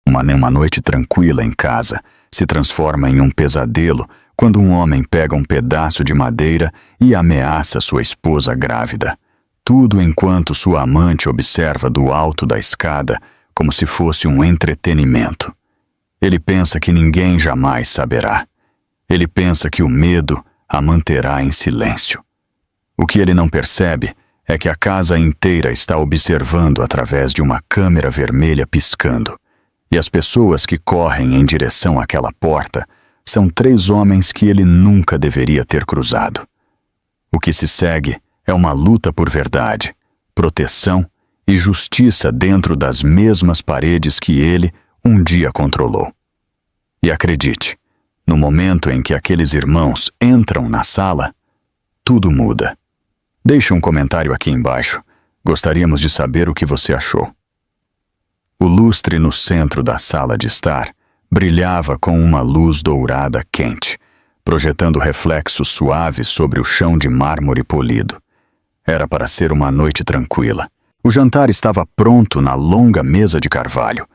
Uma noite tranquila em casa se transforma em um pesadelo quando um homem pega um pedaço de madeira e ameaça sua esposa grávida. Tudo enquanto sua amante observa do alto da escada como se fosse um entretenimento. Ele pensa que ninguém jamais saberá. Ele pensa que o medo a manterá em silêncio. O que ele não percebe é que a casa inteira está observando através de uma câmera vermelha piscando, e as pessoas que correm em direção àquela porta são 3 homens que ele nunca deveria ter cruzado. O que se segue é uma luta por verdade, proteção e justiça dentro das mesmas paredes que ele um dia controlou. E acredite, no momento em que aqueles irmãos entram na sala, tudo muda. Deixe um comentário aqui embaixo. Gostaríamos de saber o que você achou. O lustre no centro da sala de estar brilhava com uma luz dourada quente, projetando reflexos suaves sobre o chão de mármore polido. Era para ser uma noite tranquila. O jantar estava pronto na longa mesa de carvalho.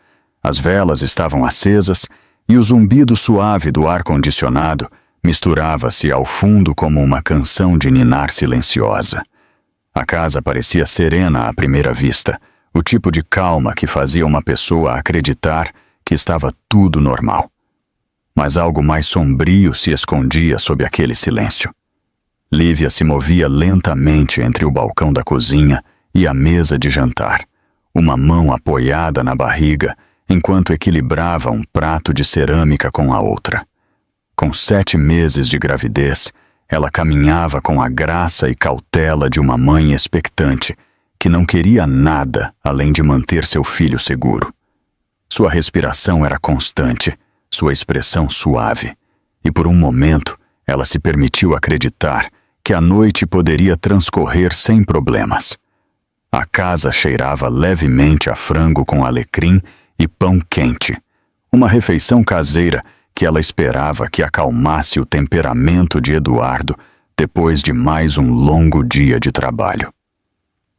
As velas estavam acesas e o zumbido suave do ar-condicionado misturava-se ao fundo como uma canção de ninar silenciosa. A casa parecia serena à primeira vista, o tipo de calma que fazia uma pessoa acreditar que estava tudo normal. Mas algo mais sombrio se escondia sob aquele silêncio. Lívia se movia lentamente entre o balcão da cozinha e a mesa de jantar, uma mão apoiada na barriga, enquanto equilibrava um prato de cerâmica com a outra. Com 7 meses de gravidez, ela caminhava com a graça e cautela de uma mãe expectante, que não queria nada além de manter seu filho seguro. Sua respiração era constante, sua expressão suave, e por um momento ela se permitiu acreditar que a noite poderia transcorrer sem problemas. A casa cheirava levemente a frango com alecrim e pão quente, uma refeição caseira que ela esperava que acalmasse o temperamento de Eduardo depois de mais um longo dia de trabalho.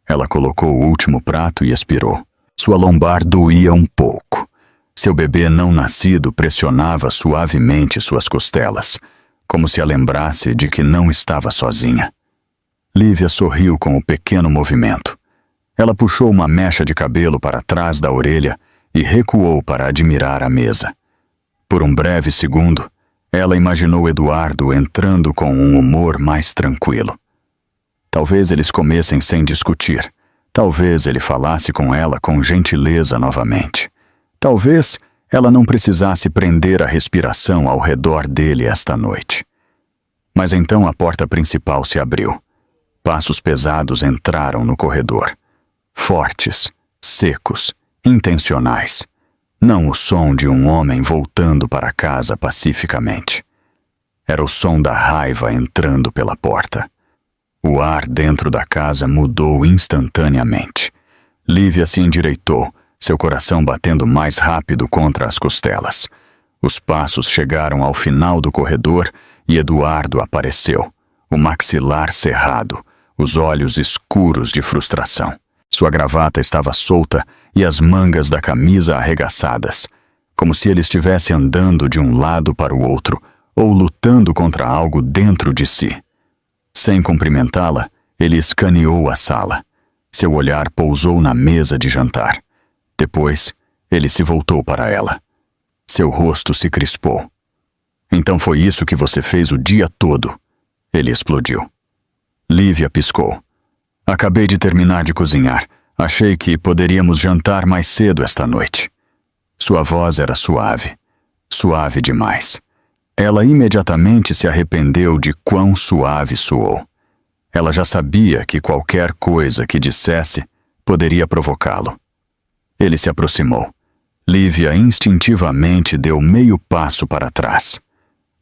Ela colocou o último prato e expirou. Sua lombar doía um pouco. Seu bebê não nascido pressionava suavemente suas costelas, como se a lembrasse de que não estava sozinha. Lívia sorriu com o pequeno movimento. Ela puxou uma mecha de cabelo para trás da orelha e recuou para admirar a mesa. Por um breve segundo, ela imaginou Eduardo entrando com um humor mais tranquilo. Talvez eles comessem sem discutir. Talvez ele falasse com ela com gentileza novamente. Talvez ela não precisasse prender a respiração ao redor dele esta noite. Mas então a porta principal se abriu. Passos pesados entraram no corredor. Fortes, secos, intencionais. Não o som de um homem voltando para casa pacificamente. Era o som da raiva entrando pela porta. O ar dentro da casa mudou instantaneamente. Lívia se endireitou, seu coração batendo mais rápido contra as costelas. Os passos chegaram ao final do corredor e Eduardo apareceu, o maxilar cerrado, os olhos escuros de frustração. Sua gravata estava solta e as mangas da camisa arregaçadas, como se ele estivesse andando de um lado para o outro ou lutando contra algo dentro de si. Sem cumprimentá-la, ele escaneou a sala. Seu olhar pousou na mesa de jantar. Depois, ele se voltou para ela. Seu rosto se crispou. "Então foi isso que você fez o dia todo?" Ele explodiu. Lívia piscou. "Acabei de terminar de cozinhar. Achei que poderíamos jantar mais cedo esta noite." Sua voz era suave. Suave demais. Ela imediatamente se arrependeu de quão suave soou. Ela já sabia que qualquer coisa que dissesse poderia provocá-lo. Ele se aproximou. Lívia instintivamente deu meio passo para trás.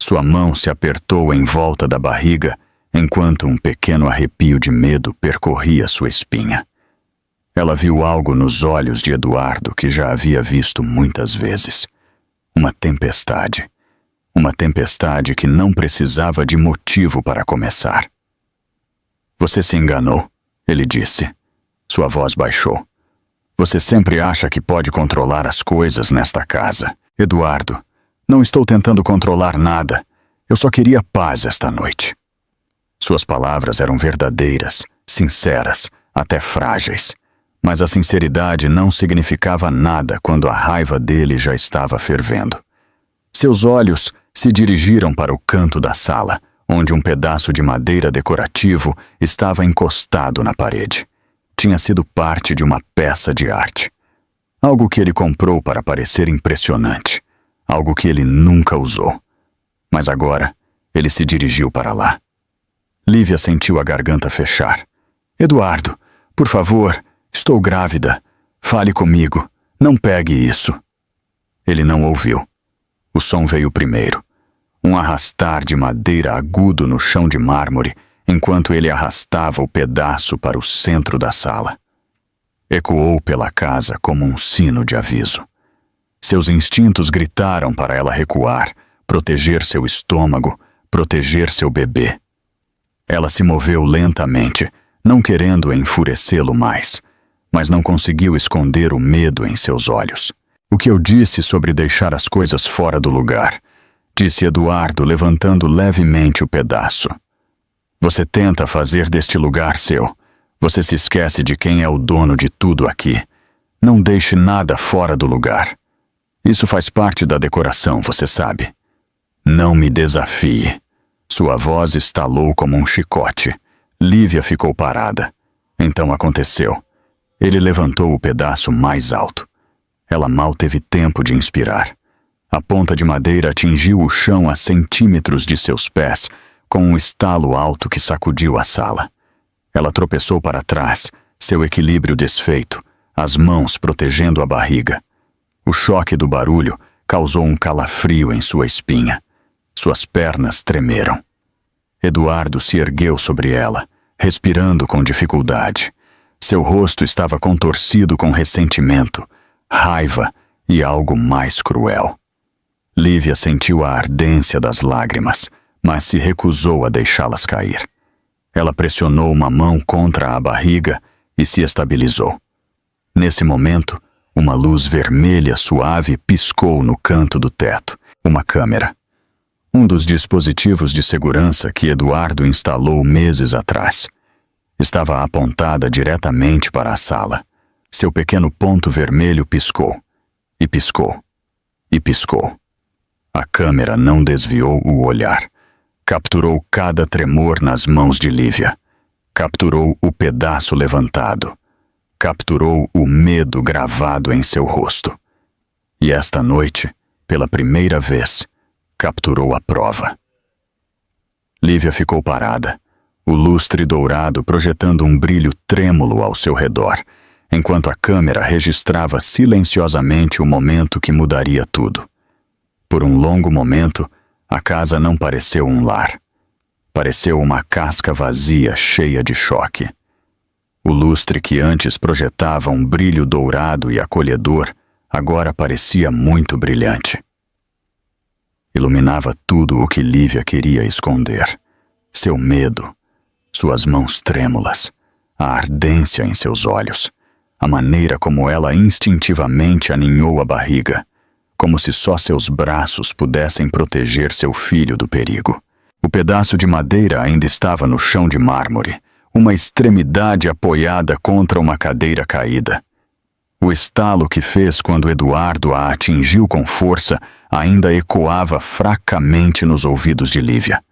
Sua mão se apertou em volta da barriga, enquanto um pequeno arrepio de medo percorria sua espinha. Ela viu algo nos olhos de Eduardo que já havia visto muitas vezes. Uma tempestade. Uma tempestade que não precisava de motivo para começar. "Você se enganou", ele disse. Sua voz baixou. Você sempre acha que pode controlar as coisas nesta casa. Eduardo, não estou tentando controlar nada. Eu só queria paz esta noite. Suas palavras eram verdadeiras, sinceras, até frágeis. Mas a sinceridade não significava nada quando a raiva dele já estava fervendo. Seus olhos se dirigiram para o canto da sala, onde um pedaço de madeira decorativo estava encostado na parede. Tinha sido parte de uma peça de arte. Algo que ele comprou para parecer impressionante. Algo que ele nunca usou. Mas agora, ele se dirigiu para lá. Lívia sentiu a garganta fechar. Eduardo, por favor, estou grávida. Fale comigo. Não pegue isso. Ele não ouviu. O som veio primeiro. Um arrastar de madeira agudo no chão de mármore, enquanto ele arrastava o pedaço para o centro da sala. Ecoou pela casa como um sino de aviso. Seus instintos gritaram para ela recuar, proteger seu estômago, proteger seu bebê. Ela se moveu lentamente, não querendo enfurecê-lo mais, mas não conseguiu esconder o medo em seus olhos. O que eu disse sobre deixar as coisas fora do lugar? Disse Eduardo, levantando levemente o pedaço. Você tenta fazer deste lugar seu. Você se esquece de quem é o dono de tudo aqui. Não deixe nada fora do lugar. Isso faz parte da decoração, você sabe. Não me desafie. Sua voz estalou como um chicote. Lívia ficou parada. Então aconteceu. Ele levantou o pedaço mais alto. Ela mal teve tempo de inspirar. A ponta de madeira atingiu o chão a centímetros de seus pés, com um estalo alto que sacudiu a sala. Ela tropeçou para trás, seu equilíbrio desfeito, as mãos protegendo a barriga. O choque do barulho causou um calafrio em sua espinha. Suas pernas tremeram. Eduardo se ergueu sobre ela, respirando com dificuldade. Seu rosto estava contorcido com ressentimento, raiva e algo mais cruel. Lívia sentiu a ardência das lágrimas, mas se recusou a deixá-las cair. Ela pressionou uma mão contra a barriga e se estabilizou. Nesse momento, uma luz vermelha suave piscou no canto do teto. Uma câmera. Um dos dispositivos de segurança que Eduardo instalou meses atrás. Estava apontada diretamente para a sala. Seu pequeno ponto vermelho piscou. E piscou. E piscou. A câmera não desviou o olhar. Capturou cada tremor nas mãos de Lívia. Capturou o pedaço levantado. Capturou o medo gravado em seu rosto. E esta noite, pela primeira vez, capturou a prova. Lívia ficou parada, o lustre dourado projetando um brilho trêmulo ao seu redor, enquanto a câmera registrava silenciosamente o momento que mudaria tudo. Por um longo momento, a casa não pareceu um lar. Pareceu uma casca vazia cheia de choque. O lustre que antes projetava um brilho dourado e acolhedor, agora parecia muito brilhante. Iluminava tudo o que Lívia queria esconder. Seu medo, suas mãos trêmulas, a ardência em seus olhos, a maneira como ela instintivamente aninhou a barriga, como se só seus braços pudessem proteger seu filho do perigo. O pedaço de madeira ainda estava no chão de mármore, uma extremidade apoiada contra uma cadeira caída. O estalo que fez quando Eduardo a atingiu com força ainda ecoava fracamente nos ouvidos de Lívia.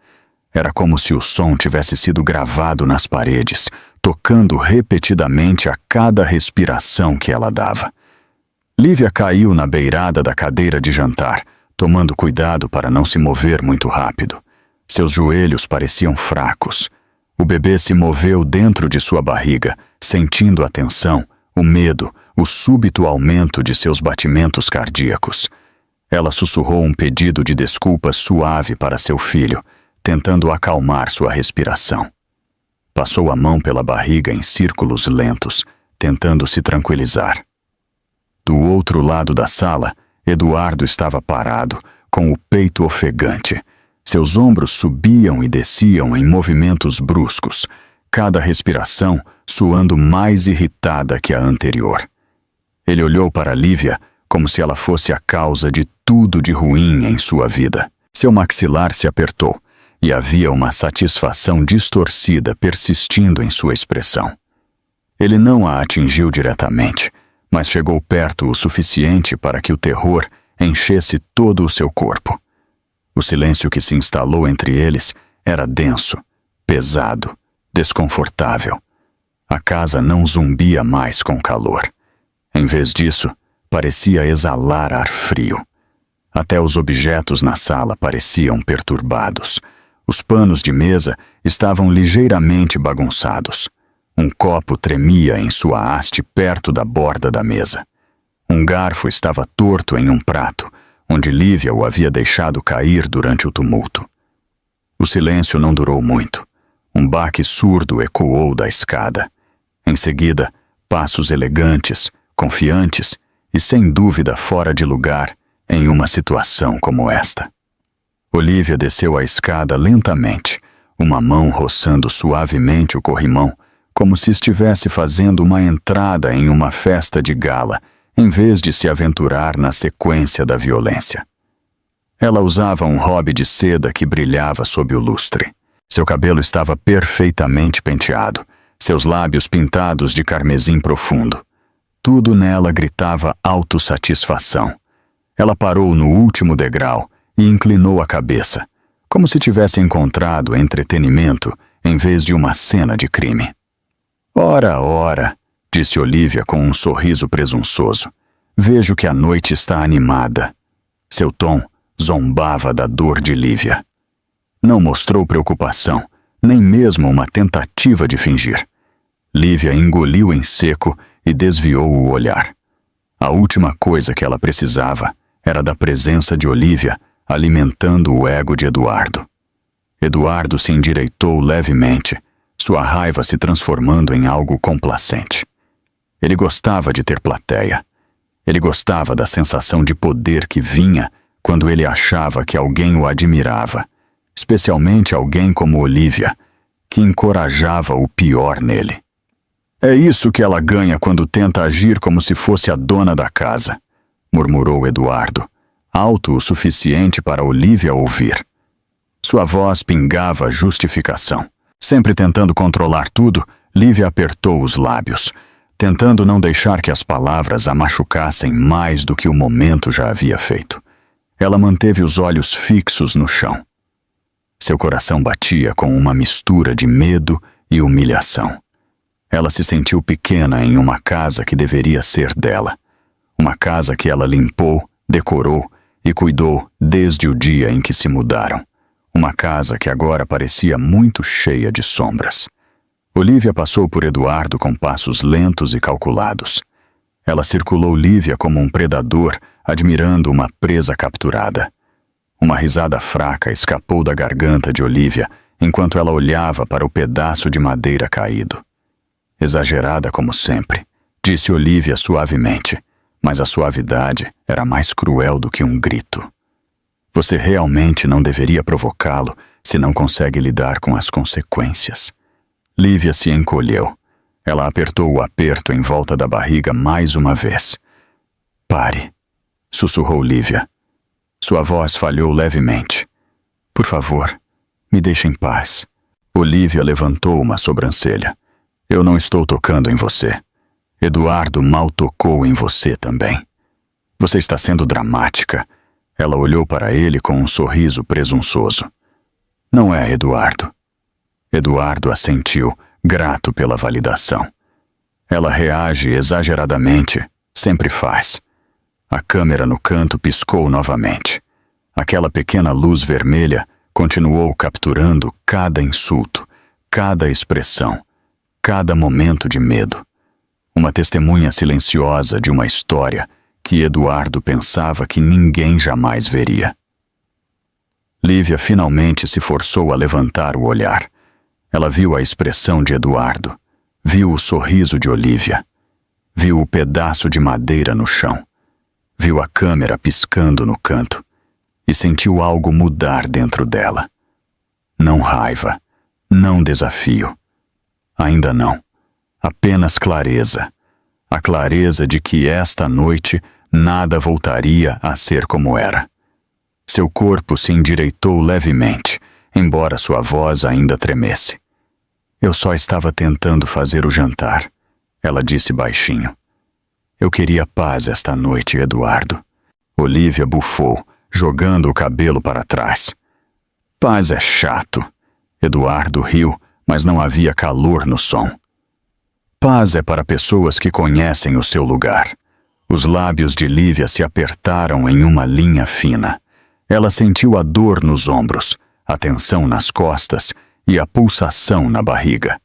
Era como se o som tivesse sido gravado nas paredes, tocando repetidamente a cada respiração que ela dava. Lívia caiu na beirada da cadeira de jantar, tomando cuidado para não se mover muito rápido. Seus joelhos pareciam fracos. O bebê se moveu dentro de sua barriga, sentindo a tensão, o medo, o súbito aumento de seus batimentos cardíacos. Ela sussurrou um pedido de desculpas suave para seu filho, tentando acalmar sua respiração. Passou a mão pela barriga em círculos lentos, tentando se tranquilizar. Do outro lado da sala, Eduardo estava parado, com o peito ofegante. Seus ombros subiam e desciam em movimentos bruscos, cada respiração soando mais irritada que a anterior. Ele olhou para Lívia como se ela fosse a causa de tudo de ruim em sua vida. Seu maxilar se apertou e havia uma satisfação distorcida persistindo em sua expressão. Ele não a atingiu diretamente, mas chegou perto o suficiente para que o terror enchesse todo o seu corpo. O silêncio que se instalou entre eles era denso, pesado, desconfortável. A casa não zumbia mais com calor. Em vez disso, parecia exalar ar frio. Até os objetos na sala pareciam perturbados. Os panos de mesa estavam ligeiramente bagunçados. Um copo tremia em sua haste perto da borda da mesa. Um garfo estava torto em um prato, onde Lívia o havia deixado cair durante o tumulto. O silêncio não durou muito. Um baque surdo ecoou da escada. Em seguida, passos elegantes, confiantes e sem dúvida fora de lugar em uma situação como esta. Olívia desceu a escada lentamente, uma mão roçando suavemente o corrimão, como se estivesse fazendo uma entrada em uma festa de gala, em vez de se aventurar na sequência da violência. Ela usava um robe de seda que brilhava sob o lustre. Seu cabelo estava perfeitamente penteado, seus lábios pintados de carmesim profundo. Tudo nela gritava autossatisfação. Ela parou no último degrau e inclinou a cabeça, como se tivesse encontrado entretenimento em vez de uma cena de crime. Ora, ora, disse Olívia com um sorriso presunçoso. Vejo que a noite está animada. Seu tom zombava da dor de Lívia. Não mostrou preocupação, nem mesmo uma tentativa de fingir. Lívia engoliu em seco e desviou o olhar. A última coisa que ela precisava era da presença de Olívia alimentando o ego de Eduardo. Eduardo se endireitou levemente, sua raiva se transformando em algo complacente. Ele gostava de ter plateia. Ele gostava da sensação de poder que vinha quando ele achava que alguém o admirava, especialmente alguém como Olívia, que encorajava o pior nele. É isso que ela ganha quando tenta agir como se fosse a dona da casa, murmurou Eduardo, alto o suficiente para Olívia ouvir. Sua voz pingava justificação. Sempre tentando controlar tudo, Lívia apertou os lábios, tentando não deixar que as palavras a machucassem mais do que o momento já havia feito. Ela manteve os olhos fixos no chão. Seu coração batia com uma mistura de medo e humilhação. Ela se sentiu pequena em uma casa que deveria ser dela. Uma casa que ela limpou, decorou e cuidou desde o dia em que se mudaram. Uma casa que agora parecia muito cheia de sombras. Olívia passou por Eduardo com passos lentos e calculados. Ela circulou Lívia como um predador, admirando uma presa capturada. Uma risada fraca escapou da garganta de Olívia enquanto ela olhava para o pedaço de madeira caído. Exagerada como sempre, disse Olívia suavemente, mas a suavidade era mais cruel do que um grito. Você realmente não deveria provocá-lo se não consegue lidar com as consequências. Lívia se encolheu. Ela apertou o aperto em volta da barriga mais uma vez. Pare, sussurrou Lívia. Sua voz falhou levemente. Por favor, me deixe em paz. Olívia levantou uma sobrancelha. Eu não estou tocando em você. Eduardo mal tocou em você também. Você está sendo dramática. Ela olhou para ele com um sorriso presunçoso. Não é, Eduardo. Eduardo assentiu, grato pela validação. Ela reage exageradamente, sempre faz. A câmera no canto piscou novamente. Aquela pequena luz vermelha continuou capturando cada insulto, cada expressão, cada momento de medo. Uma testemunha silenciosa de uma história que Eduardo pensava que ninguém jamais veria. Lívia finalmente se forçou a levantar o olhar. Ela viu a expressão de Eduardo, viu o sorriso de Olívia, viu o pedaço de madeira no chão, viu a câmera piscando no canto e sentiu algo mudar dentro dela. Não raiva, não desafio. Ainda não. Apenas clareza. a clareza de que esta noite nada voltaria a ser como era. Seu corpo se endireitou levemente, embora sua voz ainda tremesse. Eu só estava tentando fazer o jantar, ela disse baixinho. Eu queria paz esta noite, Eduardo. Olivia bufou, jogando o cabelo para trás. Paz é chato. Eduardo riu, mas não havia calor no som. Paz é para pessoas que conhecem o seu lugar. Os lábios de Lívia se apertaram em uma linha fina. Ela sentiu a dor nos ombros, a tensão nas costas e a pulsação na barriga.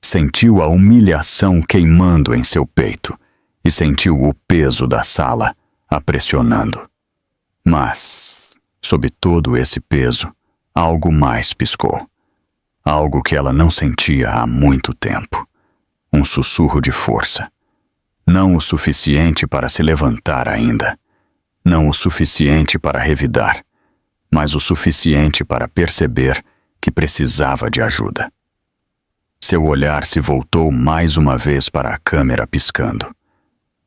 Sentiu a humilhação queimando em seu peito e sentiu o peso da sala a pressionando. Mas, sob todo esse peso, algo mais piscou. Algo que ela não sentia há muito tempo. Um sussurro de força. Não o suficiente para se levantar ainda. Não o suficiente para revidar, mas o suficiente para perceber que precisava de ajuda. Seu olhar se voltou mais uma vez para a câmera piscando.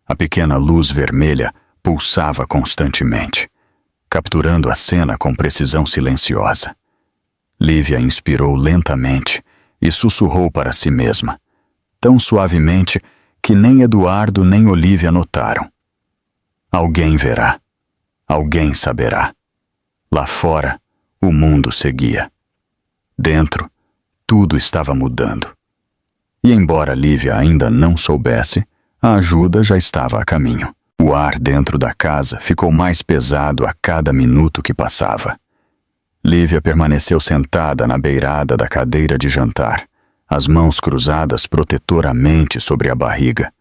A pequena luz vermelha pulsava constantemente, capturando a cena com precisão silenciosa. Lívia inspirou lentamente e sussurrou para si mesma, tão suavemente que nem Eduardo nem Olivia notaram. Alguém verá. Alguém saberá. Lá fora, o mundo seguia. Dentro, tudo estava mudando. E embora Lívia ainda não soubesse, a ajuda já estava a caminho. O ar dentro da casa ficou mais pesado a cada minuto que passava. Lívia permaneceu sentada na beirada da cadeira de jantar, as mãos cruzadas protetoramente sobre a barriga.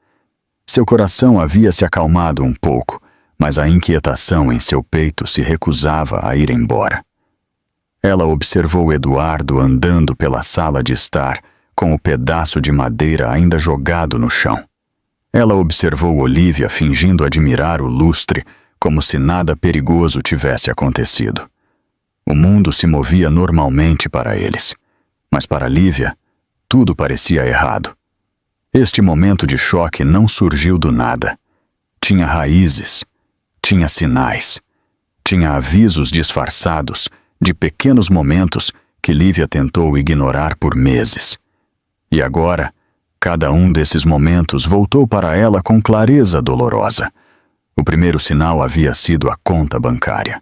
Seu coração havia se acalmado um pouco, mas a inquietação em seu peito se recusava a ir embora. Ela observou Eduardo andando pela sala de estar, com o pedaço de madeira ainda jogado no chão. Ela observou Olivia fingindo admirar o lustre, como se nada perigoso tivesse acontecido. O mundo se movia normalmente para eles, mas para Lívia, tudo parecia errado. Este momento de choque não surgiu do nada. Tinha raízes, tinha sinais, tinha avisos disfarçados de pequenos momentos que Lívia tentou ignorar por meses. E agora, cada um desses momentos voltou para ela com clareza dolorosa. O primeiro sinal havia sido a conta bancária.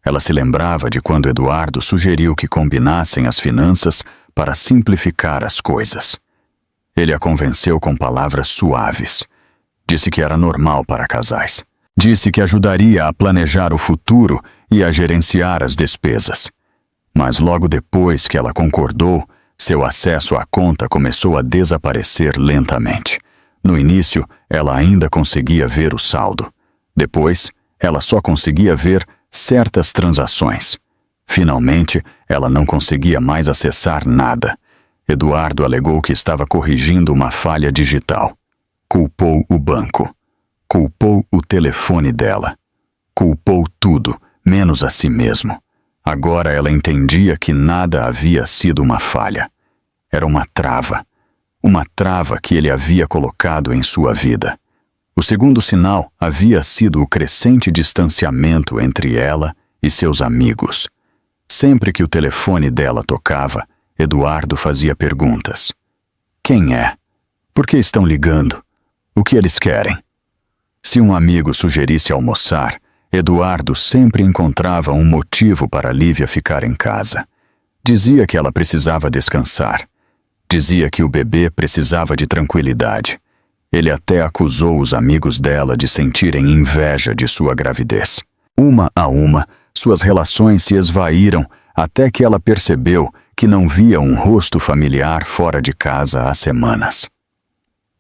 Ela se lembrava de quando Eduardo sugeriu que combinassem as finanças para simplificar as coisas. Ele a convenceu com palavras suaves. Disse que era normal para casais. Disse que ajudaria a planejar o futuro e a gerenciar as despesas. Mas logo depois que ela concordou, seu acesso à conta começou a desaparecer lentamente. No início, ela ainda conseguia ver o saldo. Depois, ela só conseguia ver certas transações. Finalmente, ela não conseguia mais acessar nada. Eduardo alegou que estava corrigindo uma falha digital. Culpou o banco. Culpou o telefone dela. Culpou tudo, menos a si mesmo. Agora ela entendia que nada havia sido uma falha. Era uma trava que ele havia colocado em sua vida. O segundo sinal havia sido o crescente distanciamento entre ela e seus amigos. Sempre que o telefone dela tocava, Eduardo fazia perguntas. Quem é? Por que estão ligando? O que eles querem? Se um amigo sugerisse almoçar, Eduardo sempre encontrava um motivo para Lívia ficar em casa. Dizia que ela precisava descansar. Dizia que o bebê precisava de tranquilidade. Ele até acusou os amigos dela de sentirem inveja de sua gravidez. Uma a uma, suas relações se esvaíram até que ela percebeu que não via um rosto familiar fora de casa há semanas.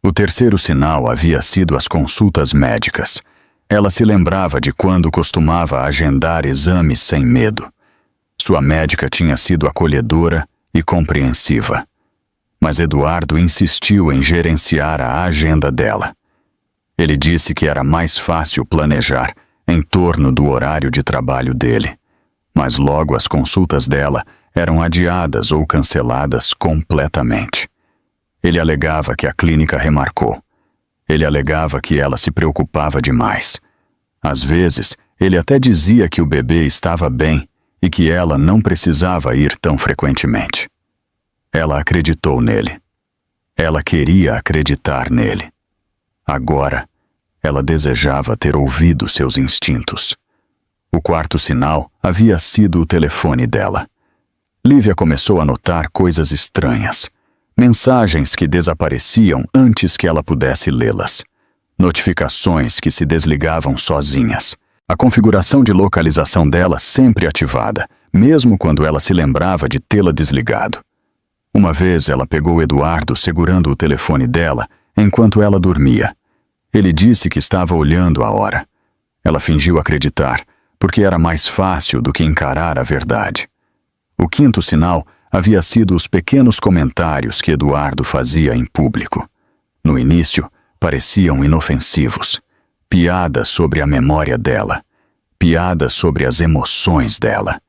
O terceiro sinal havia sido as consultas médicas. Ela se lembrava de quando costumava agendar exames sem medo. Sua médica tinha sido acolhedora e compreensiva. Mas Eduardo insistiu em gerenciar a agenda dela. Ele disse que era mais fácil planejar em torno do horário de trabalho dele. Mas logo as consultas dela eram adiadas ou canceladas completamente. Ele alegava que a clínica remarcou. Ele alegava que ela se preocupava demais. Às vezes, ele até dizia que o bebê estava bem e que ela não precisava ir tão frequentemente. Ela acreditou nele. Ela queria acreditar nele. Agora, ela desejava ter ouvido seus instintos. O quarto sinal havia sido o telefone dela. Lívia começou a notar coisas estranhas. Mensagens que desapareciam antes que ela pudesse lê-las. Notificações que se desligavam sozinhas. A configuração de localização dela sempre ativada, mesmo quando ela se lembrava de tê-la desligado. Uma vez ela pegou Eduardo segurando o telefone dela enquanto ela dormia. Ele disse que estava olhando a hora. Ela fingiu acreditar, porque era mais fácil do que encarar a verdade. O quinto sinal havia sido os pequenos comentários que Eduardo fazia em público. No início, pareciam inofensivos. Piadas sobre a memória dela. Piadas sobre as emoções dela.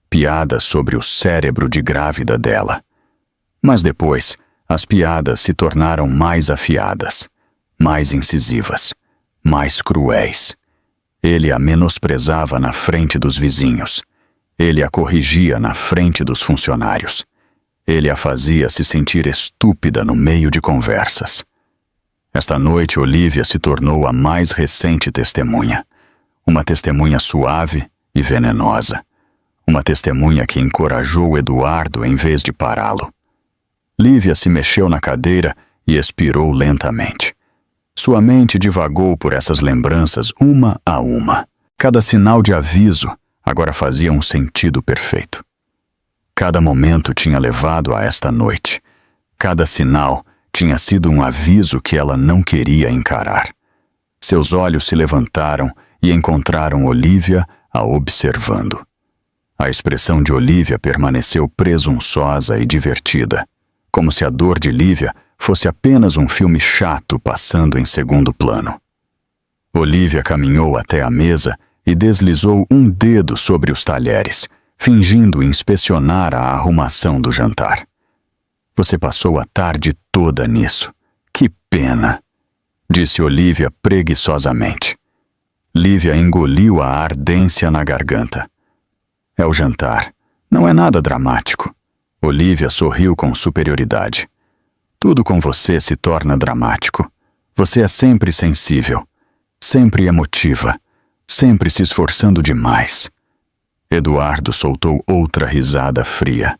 Piadas sobre o cérebro de grávida dela. Mas depois, as piadas se tornaram mais afiadas, mais incisivas, mais cruéis. Ele a menosprezava na frente dos vizinhos. Ele a corrigia na frente dos funcionários. Ele a fazia se sentir estúpida no meio de conversas. Esta noite, Olivia se tornou a mais recente testemunha. Uma testemunha suave e venenosa. Uma testemunha que encorajou Eduardo em vez de pará-lo. Lívia se mexeu na cadeira e expirou lentamente. Sua mente divagou por essas lembranças uma a uma. Cada sinal de aviso agora fazia um sentido perfeito. Cada momento tinha levado a esta noite. Cada sinal tinha sido um aviso que ela não queria encarar. Seus olhos se levantaram e encontraram Olivia a observando. A expressão de Olivia permaneceu presunçosa e divertida, como se a dor de Lívia fosse apenas um filme chato passando em segundo plano. Olivia caminhou até a mesa e deslizou um dedo sobre os talheres, fingindo inspecionar a arrumação do jantar. Você passou a tarde toda nisso. Que pena, disse Olivia preguiçosamente. Lívia engoliu a ardência na garganta. É o jantar. Não é nada dramático. Olivia sorriu com superioridade. Tudo com você se torna dramático. Você é sempre sensível, sempre emotiva, sempre se esforçando demais. Eduardo soltou outra risada fria.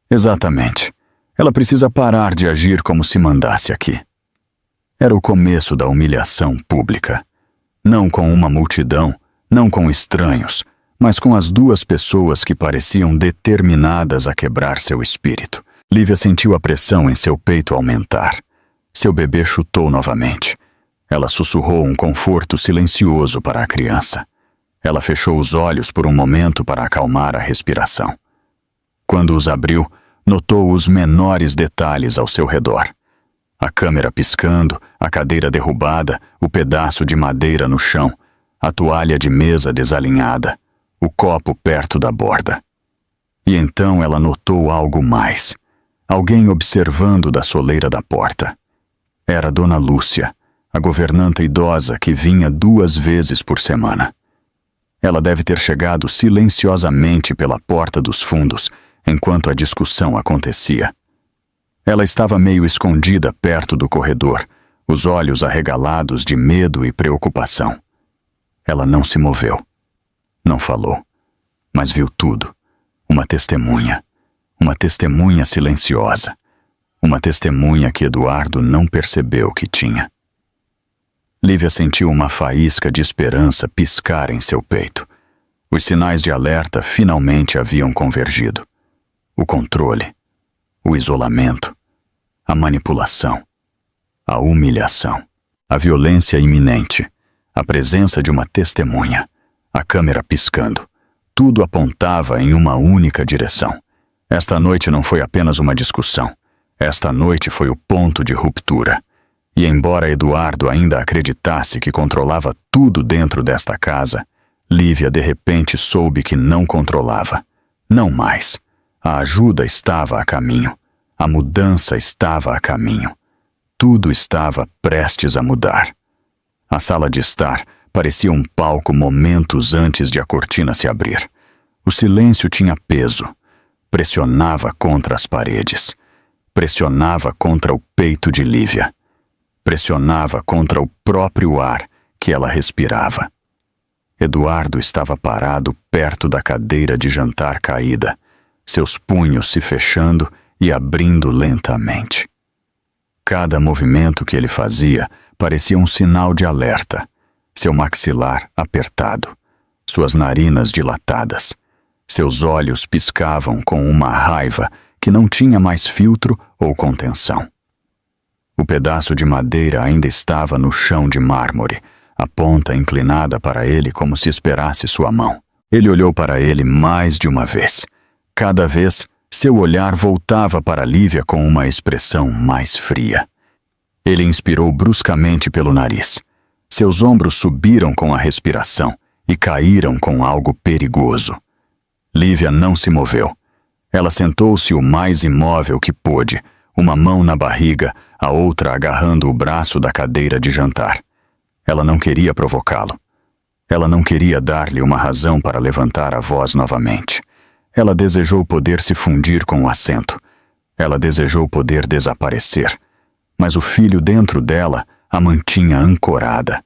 Exatamente. Ela precisa parar de agir como se mandasse aqui. Era o começo da humilhação pública. Não com uma multidão, não com estranhos, mas com as duas pessoas que pareciam determinadas a quebrar seu espírito. Lívia sentiu a pressão em seu peito aumentar. Seu bebê chutou novamente. Ela sussurrou um conforto silencioso para a criança. Ela fechou os olhos por um momento para acalmar a respiração. Quando os abriu, notou os menores detalhes ao seu redor. A câmera piscando, a cadeira derrubada, o pedaço de madeira no chão, a toalha de mesa desalinhada, o copo perto da borda. E então ela notou algo mais. Alguém observando da soleira da porta. Era Dona Lúcia, a governanta idosa que vinha 2 vezes por semana. Ela deve ter chegado silenciosamente pela porta dos fundos enquanto a discussão acontecia. Ela estava meio escondida perto do corredor, os olhos arregalados de medo e preocupação. Ela não se moveu. Não falou, mas viu tudo. Uma testemunha silenciosa, uma testemunha que Eduardo não percebeu que tinha. Lívia sentiu uma faísca de esperança piscar em seu peito. Os sinais de alerta finalmente haviam convergido. O controle, o isolamento, a manipulação, a humilhação, a violência iminente, a presença de uma testemunha, a câmera piscando. Tudo apontava em uma única direção. Esta noite não foi apenas uma discussão. Esta noite foi o ponto de ruptura. E embora Eduardo ainda acreditasse que controlava tudo dentro desta casa, Lívia de repente soube que não controlava. Não mais. A ajuda estava a caminho. A mudança estava a caminho. tudo estava prestes a mudar. A sala de estar parecia um palco momentos antes de a cortina se abrir. O silêncio tinha peso, pressionava contra as paredes, pressionava contra o peito de Lívia, pressionava contra o próprio ar que ela respirava. Eduardo estava parado perto da cadeira de jantar caída, seus punhos se fechando e abrindo lentamente. Cada movimento que ele fazia parecia um sinal de alerta, seu maxilar apertado, suas narinas dilatadas. Seus olhos piscavam com uma raiva que não tinha mais filtro ou contenção. O pedaço de madeira ainda estava no chão de mármore, a ponta inclinada para ele como se esperasse sua mão. Ele olhou para ele mais de uma vez. Cada vez, seu olhar voltava para Lívia com uma expressão mais fria. Ele inspirou bruscamente pelo nariz. Seus ombros subiram com a respiração e caíram com algo perigoso. Lívia não se moveu. Ela sentou-se o mais imóvel que pôde, uma mão na barriga, a outra agarrando o braço da cadeira de jantar. Ela não queria provocá-lo. Ela não queria dar-lhe uma razão para levantar a voz novamente. Ela desejou poder se fundir com o assento. Ela desejou poder desaparecer. Mas o filho dentro dela a mantinha ancorada.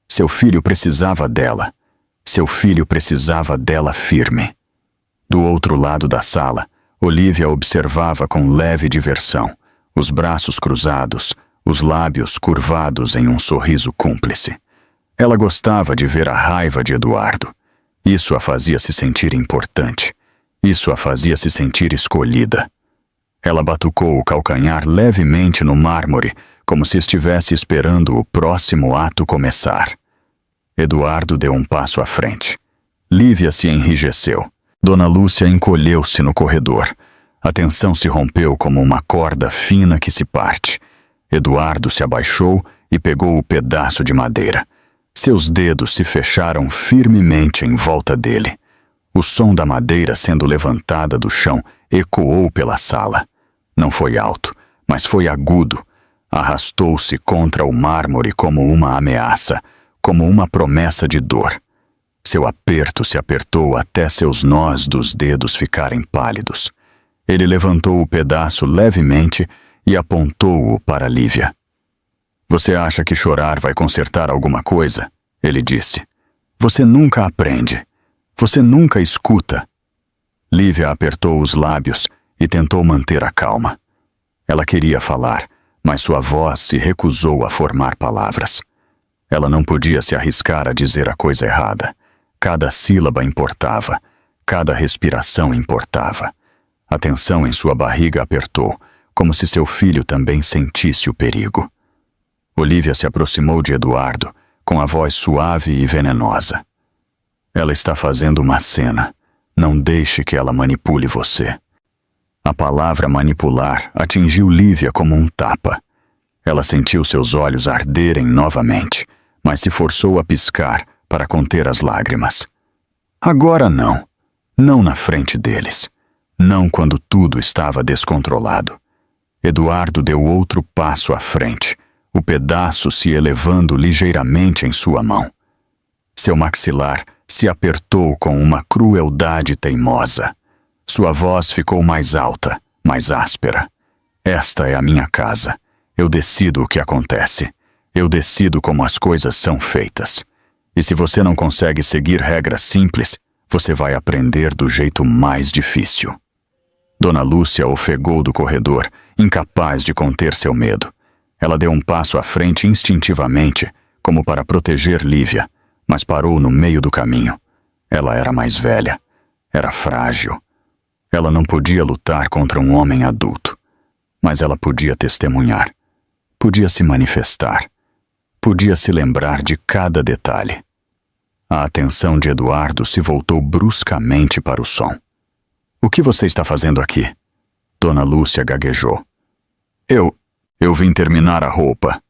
Seu filho precisava dela. Seu filho precisava dela firme. Do outro lado da sala, Olivia observava com leve diversão, os braços cruzados, os lábios curvados em um sorriso cúmplice. Ela gostava de ver a raiva de Eduardo. Isso a fazia se sentir importante. Isso a fazia se sentir escolhida. Ela batucou o calcanhar levemente no mármore, como se estivesse esperando o próximo ato começar. Eduardo deu um passo à frente. Lívia se enrijeceu. Dona Lúcia encolheu-se no corredor. A tensão se rompeu como uma corda fina que se parte. Eduardo se abaixou e pegou o pedaço de madeira. Seus dedos se fecharam firmemente em volta dele. O som da madeira sendo levantada do chão ecoou pela sala. Não foi alto, mas foi agudo. Arrastou-se contra o mármore como uma ameaça, como uma promessa de dor. Seu aperto se apertou até seus nós dos dedos ficarem pálidos. Ele levantou o pedaço levemente e apontou-o para Lívia. Você acha que chorar vai consertar alguma coisa? Ele disse. Você nunca aprende. Você nunca escuta. Lívia apertou os lábios e tentou manter a calma. Ela queria falar, mas sua voz se recusou a formar palavras. Ela não podia se arriscar a dizer a coisa errada. Cada sílaba importava, cada respiração importava. A tensão em sua barriga apertou, como se seu filho também sentisse o perigo. Olivia se aproximou de Eduardo, com a voz suave e venenosa. Ela está fazendo uma cena. Não deixe que ela manipule você. A palavra manipular atingiu Lívia como um tapa. Ela sentiu seus olhos arderem novamente, mas se forçou a piscar para conter as lágrimas. Agora não. Não na frente deles. Não quando tudo estava descontrolado. Eduardo deu outro passo à frente, o pedaço se elevando ligeiramente em sua mão. Seu maxilar se apertou com uma crueldade teimosa. Sua voz ficou mais alta, mais áspera. Esta é a minha casa. Eu decido o que acontece. Eu decido como as coisas são feitas. E se você não consegue seguir regras simples, você vai aprender do jeito mais difícil. Dona Lúcia ofegou do corredor, incapaz de conter seu medo. Ela deu um passo à frente instintivamente, como para proteger Lívia, mas parou no meio do caminho. Ela era mais velha. Era frágil. Ela não podia lutar contra um homem adulto, mas ela podia testemunhar. Podia se manifestar. Podia se lembrar de cada detalhe. A atenção de Eduardo se voltou bruscamente para o som. O que você está fazendo aqui? Dona Lúcia gaguejou. Eu vim terminar a roupa.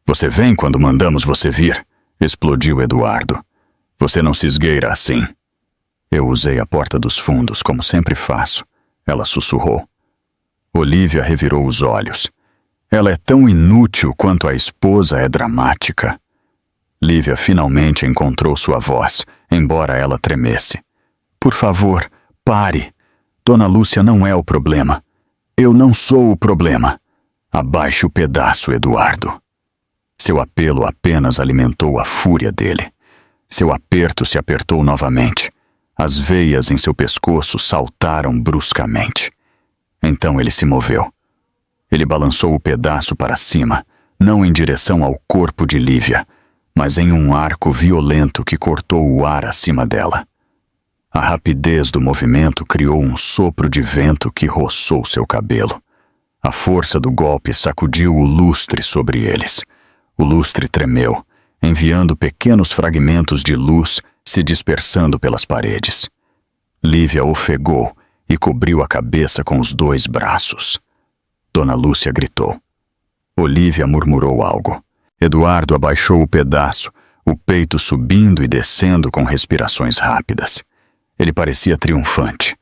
Você vem quando mandamos você vir, explodiu Eduardo. Você não se esgueira assim. Eu usei a porta dos fundos, como sempre faço. Ela sussurrou. Olivia revirou os olhos. Ela é tão inútil quanto a esposa é dramática. Lívia finalmente encontrou sua voz, embora ela tremesse. Por favor, pare. Dona Lúcia não é o problema. Eu não sou o problema. Abaixe o pedaço, Eduardo. Seu apelo apenas alimentou a fúria dele. Seu aperto se apertou novamente. As veias em seu pescoço saltaram bruscamente. Então ele se moveu. Ele balançou o pedaço para cima, não em direção ao corpo de Lívia, mas em um arco violento que cortou o ar acima dela. A rapidez do movimento criou um sopro de vento que roçou seu cabelo. A força do golpe sacudiu o lustre sobre eles. O lustre tremeu, enviando pequenos fragmentos de luz se dispersando pelas paredes. Lívia ofegou e cobriu a cabeça com os 2 braços. Dona Lúcia gritou. Olívia murmurou algo. Eduardo abaixou o pedaço, o peito subindo e descendo com respirações rápidas. Ele parecia triunfante,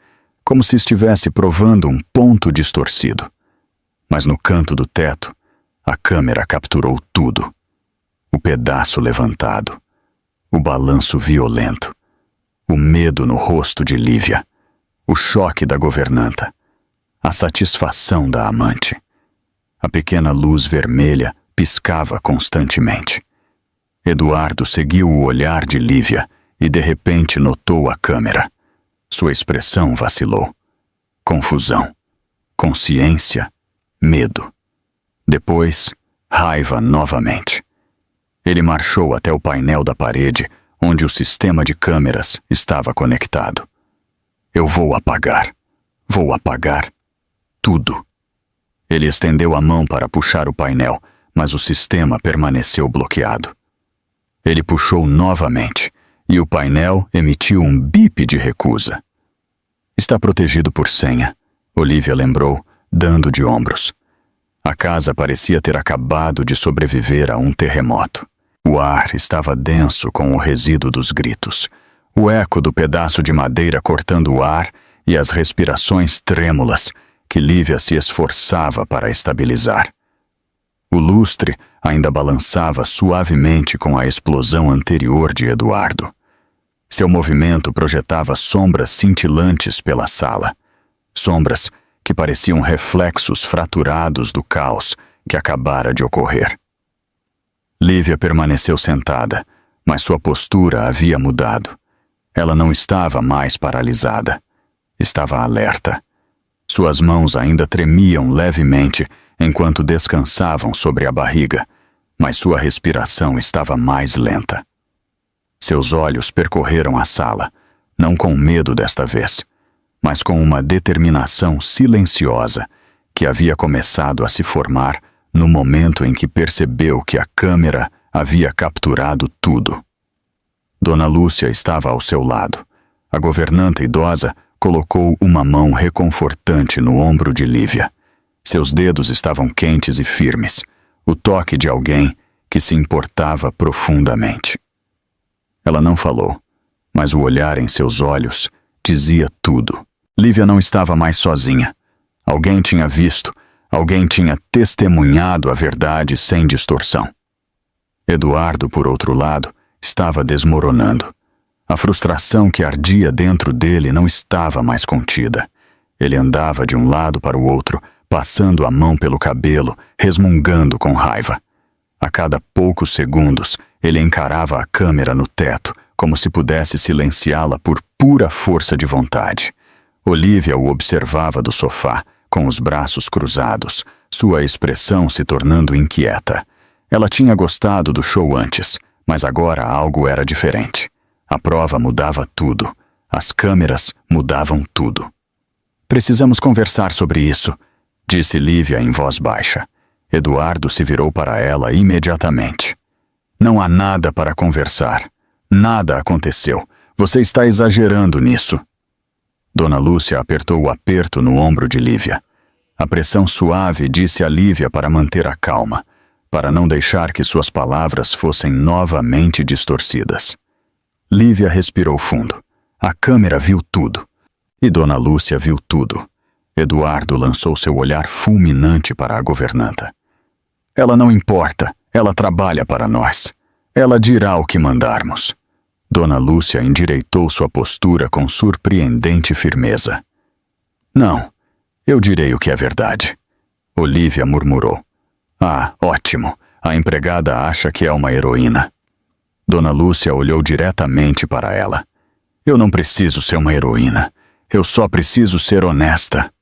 como se estivesse provando um ponto distorcido. Mas no canto do teto, a câmera capturou tudo. O pedaço levantado, o balanço violento, o medo no rosto de Lívia, o choque da governanta, a satisfação da amante. A pequena luz vermelha piscava constantemente. Eduardo seguiu o olhar de Lívia e de repente notou a câmera. Sua expressão vacilou. Confusão, consciência, medo. Depois, raiva novamente. Ele marchou até o painel da parede, onde o sistema de câmeras estava conectado. Eu vou apagar tudo. Ele estendeu a mão para puxar o painel, mas o sistema permaneceu bloqueado. Ele puxou novamente, e o painel emitiu um bip de recusa. Está protegido por senha, Olívia lembrou, dando de ombros. A casa parecia ter acabado de sobreviver a um terremoto. O ar estava denso com o resíduo dos gritos, o eco do pedaço de madeira cortando o ar e as respirações trêmulas que Lívia se esforçava para estabilizar. O lustre ainda balançava suavemente com a explosão anterior de Eduardo. Seu movimento projetava sombras cintilantes pela sala, sombras que pareciam reflexos fraturados do caos que acabara de ocorrer. Lívia permaneceu sentada, mas sua postura havia mudado. Ela não estava mais paralisada. Estava alerta. Suas mãos ainda tremiam levemente enquanto descansavam sobre a barriga, mas sua respiração estava mais lenta. Seus olhos percorreram a sala, não com medo desta vez, mas com uma determinação silenciosa que havia começado a se formar no momento em que percebeu que a câmera havia capturado tudo. Dona Lúcia estava ao seu lado. A governanta idosa colocou uma mão reconfortante no ombro de Lívia. Seus dedos estavam quentes e firmes, o toque de alguém que se importava profundamente. Ela não falou, mas o olhar em seus olhos dizia tudo. Lívia não estava mais sozinha. Alguém tinha visto, alguém tinha testemunhado a verdade sem distorção. Eduardo, por outro lado, estava desmoronando. A frustração que ardia dentro dele não estava mais contida. Ele andava de um lado para o outro, passando a mão pelo cabelo, resmungando com raiva. A cada poucos segundos, ele encarava a câmera no teto, como se pudesse silenciá-la por pura força de vontade. Olívia o observava do sofá, com os braços cruzados, sua expressão se tornando inquieta. Ela tinha gostado do show antes, mas agora algo era diferente. A prova mudava tudo. As câmeras mudavam tudo. Precisamos conversar sobre isso, disse Lívia em voz baixa. Eduardo se virou para ela imediatamente. Não há nada para conversar. Nada aconteceu. Você está exagerando nisso. Dona Lúcia apertou o aperto no ombro de Lívia. A pressão suave disse a Lívia para manter a calma, para não deixar que suas palavras fossem novamente distorcidas. Lívia respirou fundo. A câmera viu tudo. E Dona Lúcia viu tudo. Eduardo lançou seu olhar fulminante para a governanta. Ela não importa, ela trabalha para nós. Ela dirá o que mandarmos. Dona Lúcia endireitou sua postura com surpreendente firmeza. Não, eu direi o que é verdade. Olívia murmurou. Ah, ótimo, a empregada acha que é uma heroína. Dona Lúcia olhou diretamente para ela. Eu não preciso ser uma heroína. Eu só preciso ser honesta.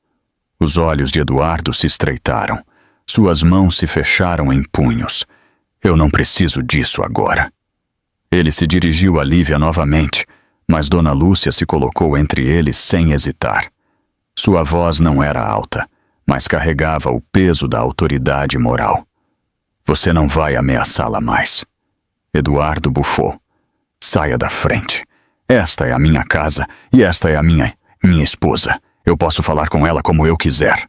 Os olhos de Eduardo se estreitaram. Suas mãos se fecharam em punhos. Eu não preciso disso agora. Ele se dirigiu a Lívia novamente, mas Dona Lúcia se colocou entre eles sem hesitar. Sua voz não era alta, mas carregava o peso da autoridade moral. Você não vai ameaçá-la mais. Eduardo bufou. Saia da frente. Esta é a minha casa e esta é a minha esposa. Eu posso falar com ela como eu quiser.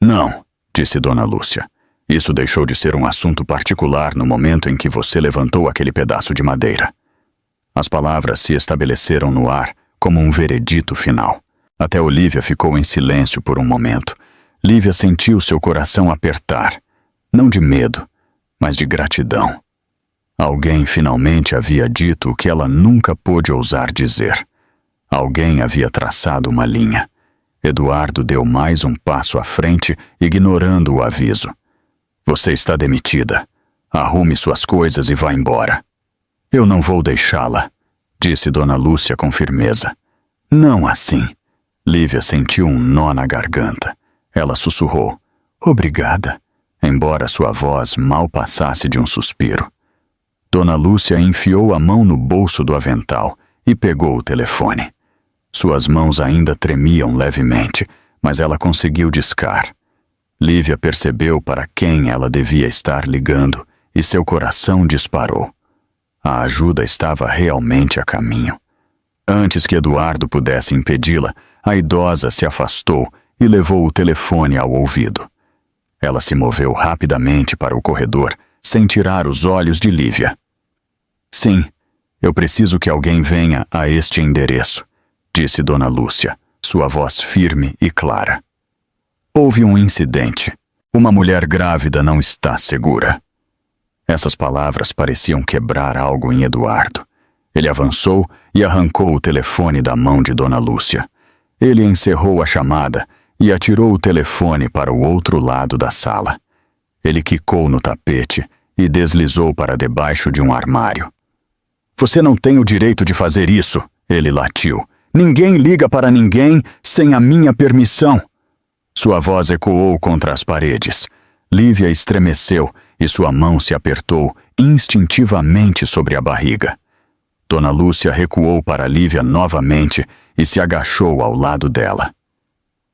Não, disse Dona Lúcia. Isso deixou de ser um assunto particular no momento em que você levantou aquele pedaço de madeira. As palavras se estabeleceram no ar como um veredito final. Até Olívia ficou em silêncio por um momento. Lívia sentiu seu coração apertar, não de medo, mas de gratidão. Alguém finalmente havia dito o que ela nunca pôde ousar dizer. Alguém havia traçado uma linha. Eduardo deu mais um passo à frente, ignorando o aviso. Você está demitida. Arrume suas coisas e vá embora. Eu não vou deixá-la, disse Dona Lúcia com firmeza. Não assim. Lívia sentiu um nó na garganta. Ela sussurrou. Obrigada, embora sua voz mal passasse de um suspiro. Dona Lúcia enfiou a mão no bolso do avental e pegou o telefone. Suas mãos ainda tremiam levemente, mas ela conseguiu discar. Lívia percebeu para quem ela devia estar ligando e seu coração disparou. A ajuda estava realmente a caminho. Antes que Eduardo pudesse impedi-la, a idosa se afastou e levou o telefone ao ouvido. Ela se moveu rapidamente para o corredor, sem tirar os olhos de Lívia. Sim, eu preciso que alguém venha a este endereço, disse Dona Lúcia, sua voz firme e clara. Houve um incidente. Uma mulher grávida não está segura. Essas palavras pareciam quebrar algo em Eduardo. Ele avançou e arrancou o telefone da mão de Dona Lúcia. Ele encerrou a chamada e atirou o telefone para o outro lado da sala. Ele quicou no tapete e deslizou para debaixo de um armário. Você não tem o direito de fazer isso, ele latiu. Ninguém liga para ninguém sem a minha permissão. Sua voz ecoou contra as paredes. Lívia estremeceu e sua mão se apertou instintivamente sobre a barriga. Dona Lúcia recuou para Lívia novamente e se agachou ao lado dela.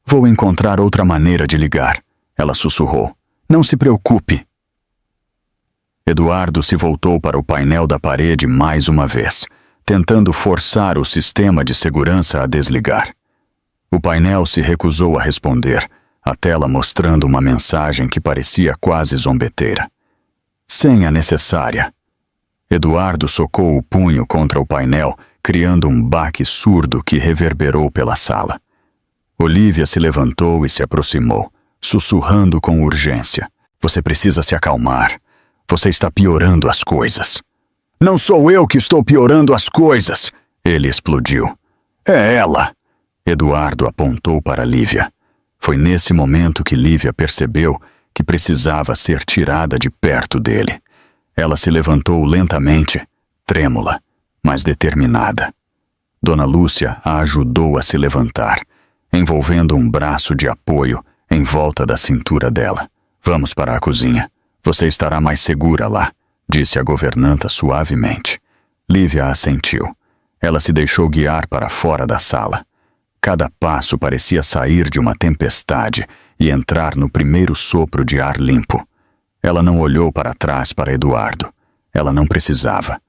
Vou encontrar outra maneira de ligar, ela sussurrou. Não se preocupe. Eduardo se voltou para o painel da parede mais uma vez, tentando forçar o sistema de segurança a desligar. O painel se recusou a responder, a tela mostrando uma mensagem que parecia quase zombeteira. Senha necessária. Eduardo socou o punho contra o painel, criando um baque surdo que reverberou pela sala. Olívia se levantou e se aproximou, sussurrando com urgência. Você precisa se acalmar. Você está piorando as coisas. Não sou eu que estou piorando as coisas, ele explodiu. É ela. Eduardo apontou para Lívia. Foi nesse momento que Lívia percebeu que precisava ser tirada de perto dele. Ela se levantou lentamente, trêmula, mas determinada. Dona Lúcia a ajudou a se levantar, envolvendo um braço de apoio em volta da cintura dela. Vamos para a cozinha. Você estará mais segura lá, disse a governanta suavemente. Lívia assentiu. Ela se deixou guiar para fora da sala. Cada passo parecia sair de uma tempestade e entrar no primeiro sopro de ar limpo. Ela não olhou para trás para Eduardo. Ela não precisava.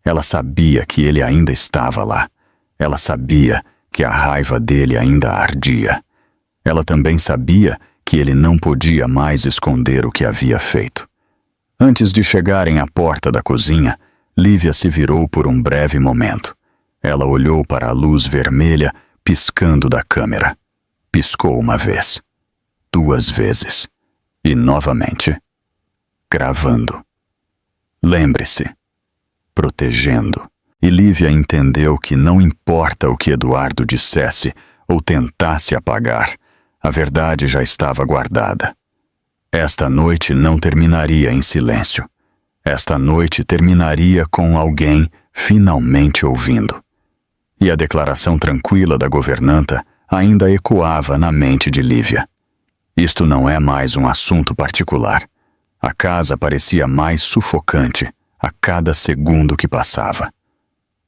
Ela sabia que ele ainda estava lá. Ela sabia que a raiva dele ainda ardia. Ela também sabia que ele não podia mais esconder o que havia feito. Antes de chegarem à porta da cozinha, Lívia se virou por um breve momento. Ela olhou para a luz vermelha piscando da câmera. Piscou uma vez, 2 vezes e novamente. gravando. Lembre-se, protegendo. E Lívia entendeu que não importa o que Eduardo dissesse ou tentasse apagar, a verdade já estava guardada. Esta noite não terminaria em silêncio. Esta noite terminaria com alguém finalmente ouvindo. E a declaração tranquila da governanta ainda ecoava na mente de Lívia. Isto não é mais um assunto particular. A casa parecia mais sufocante a cada segundo que passava.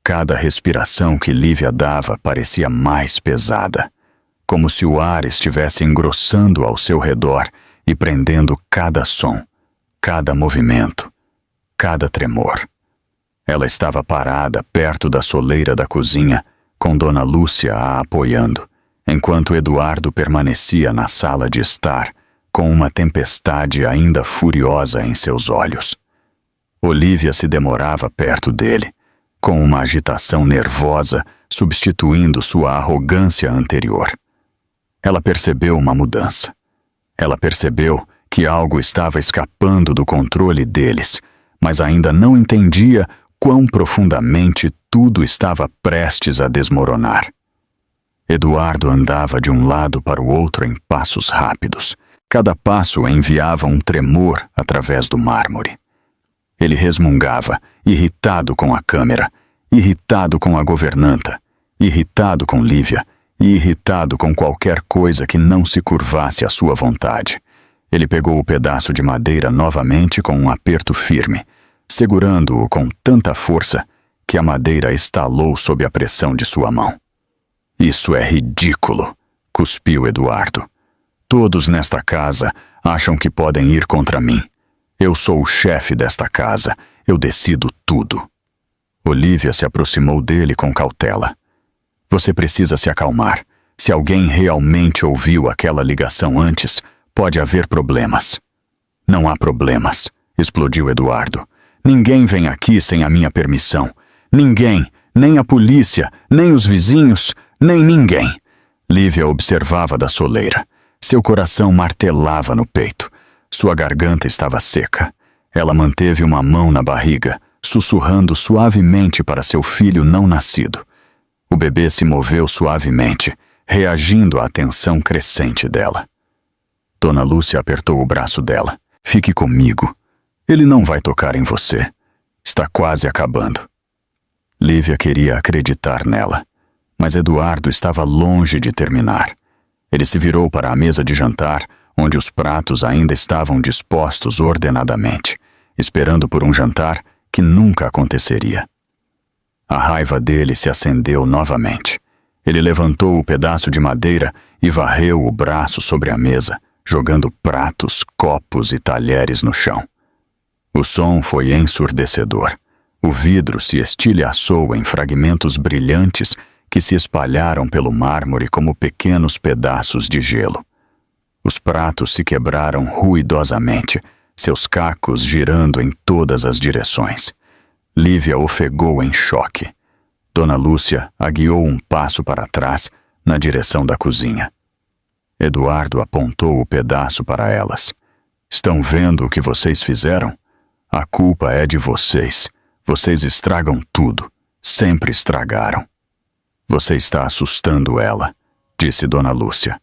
Cada respiração que Lívia dava parecia mais pesada, como se o ar estivesse engrossando ao seu redor e prendendo cada som, cada movimento, cada tremor. Ela estava parada perto da soleira da cozinha, com Dona Lúcia a apoiando, enquanto Eduardo permanecia na sala de estar, com uma tempestade ainda furiosa em seus olhos. Olívia se demorava perto dele, com uma agitação nervosa substituindo sua arrogância anterior. Ela percebeu uma mudança. Ela percebeu que algo estava escapando do controle deles, mas ainda não entendia quão profundamente tudo estava prestes a desmoronar. Eduardo andava de um lado para o outro em passos rápidos. Cada passo enviava um tremor através do mármore. Ele resmungava, irritado com a câmera, irritado com a governanta, irritado com Lívia e irritado com qualquer coisa que não se curvasse à sua vontade. Ele pegou o pedaço de madeira novamente com um aperto firme, segurando-o com tanta força que a madeira estalou sob a pressão de sua mão. Isso é ridículo, cuspiu Eduardo. Todos nesta casa acham que podem ir contra mim. Eu sou o chefe desta casa, eu decido tudo. Olívia se aproximou dele com cautela. Você precisa se acalmar. Se alguém realmente ouviu aquela ligação antes, pode haver problemas. Não há problemas, explodiu Eduardo. Ninguém vem aqui sem a minha permissão. Ninguém, nem a polícia, nem os vizinhos, nem ninguém. Lívia observava da soleira. Seu coração martelava no peito. Sua garganta estava seca. Ela manteve uma mão na barriga, sussurrando suavemente para seu filho não nascido. O bebê se moveu suavemente, reagindo à tensão crescente dela. Dona Lúcia apertou o braço dela. Fique comigo. Ele não vai tocar em você. Está quase acabando. Lívia queria acreditar nela, mas Eduardo estava longe de terminar. Ele se virou para a mesa de jantar, onde os pratos ainda estavam dispostos ordenadamente, esperando por um jantar que nunca aconteceria. A raiva dele se acendeu novamente. Ele levantou o pedaço de madeira e varreu o braço sobre a mesa, jogando pratos, copos e talheres no chão. O som foi ensurdecedor. O vidro se estilhaçou em fragmentos brilhantes que se espalharam pelo mármore como pequenos pedaços de gelo. Os pratos se quebraram ruidosamente, seus cacos girando em todas as direções. Lívia ofegou em choque. Dona Lúcia a guiou um passo para trás, na direção da cozinha. Eduardo apontou o pedaço para elas. Estão vendo o que vocês fizeram? A culpa é de vocês. Vocês estragam tudo. Sempre estragaram. Você está assustando ela, disse Dona Lúcia.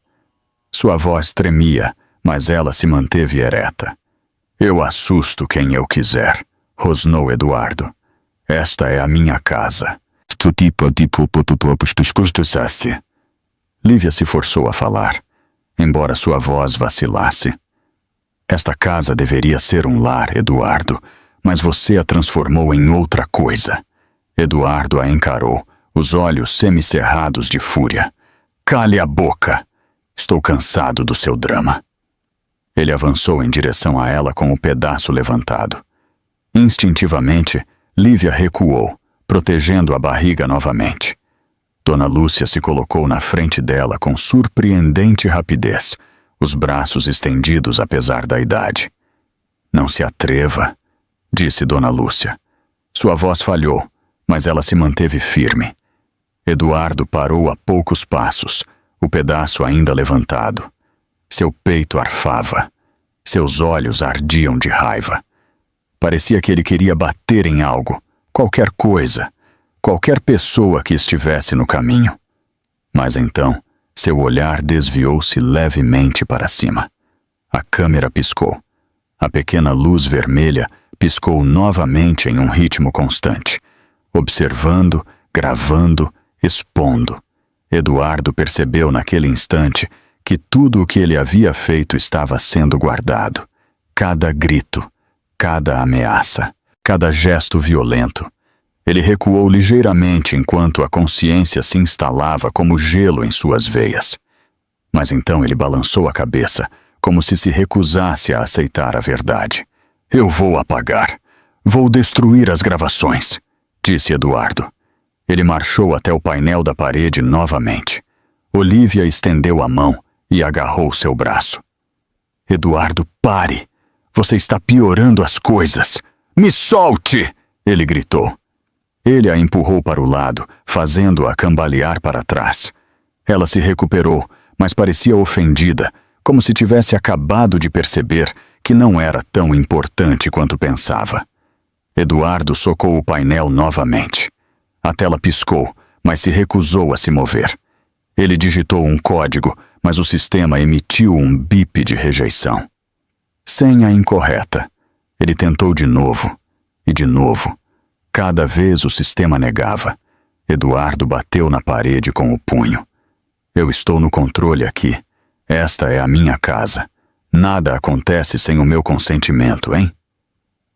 Sua voz tremia, mas ela se manteve ereta. Eu assusto quem eu quiser, rosnou Eduardo. Esta é a minha casa. Lívia se forçou a falar, embora sua voz vacilasse. Esta casa deveria ser um lar, Eduardo, mas você a transformou em outra coisa. Eduardo a encarou, os olhos semicerrados de fúria. Cale a boca! Estou cansado do seu drama. Ele avançou em direção a ela com o pedaço levantado. Instintivamente, Lívia recuou, protegendo a barriga novamente. Dona Lúcia se colocou na frente dela com surpreendente rapidez, os braços estendidos apesar da idade. Não se atreva, disse Dona Lúcia. Sua voz falhou, mas ela se manteve firme. Eduardo parou a poucos passos, o pedaço ainda levantado. Seu peito arfava. Seus olhos ardiam de raiva. Parecia que ele queria bater em algo, qualquer coisa, qualquer pessoa que estivesse no caminho. Mas então, seu olhar desviou-se levemente para cima. A câmera piscou. A pequena luz vermelha piscou novamente em um ritmo constante, observando, gravando, expondo. Eduardo percebeu naquele instante que tudo o que ele havia feito estava sendo guardado. Cada grito, cada ameaça, cada gesto violento. Ele recuou ligeiramente enquanto a consciência se instalava como gelo em suas veias. Mas então ele balançou a cabeça, como se recusasse a aceitar a verdade. Eu vou apagar. Vou destruir as gravações, disse Eduardo. Ele marchou até o painel da parede novamente. Olivia estendeu a mão e agarrou seu braço. Eduardo, pare! Você está piorando as coisas. Me solte! Ele gritou. Ele a empurrou para o lado, fazendo-a cambalear para trás. Ela se recuperou, mas parecia ofendida, como se tivesse acabado de perceber que não era tão importante quanto pensava. Eduardo socou o painel novamente. A tela piscou, mas se recusou a se mover. Ele digitou um código, mas o sistema emitiu um bip de rejeição. Senha incorreta. Ele tentou de novo, e de novo. Cada vez o sistema negava. Eduardo bateu na parede com o punho. Eu estou no controle aqui. Esta é a minha casa. Nada acontece sem o meu consentimento, hein?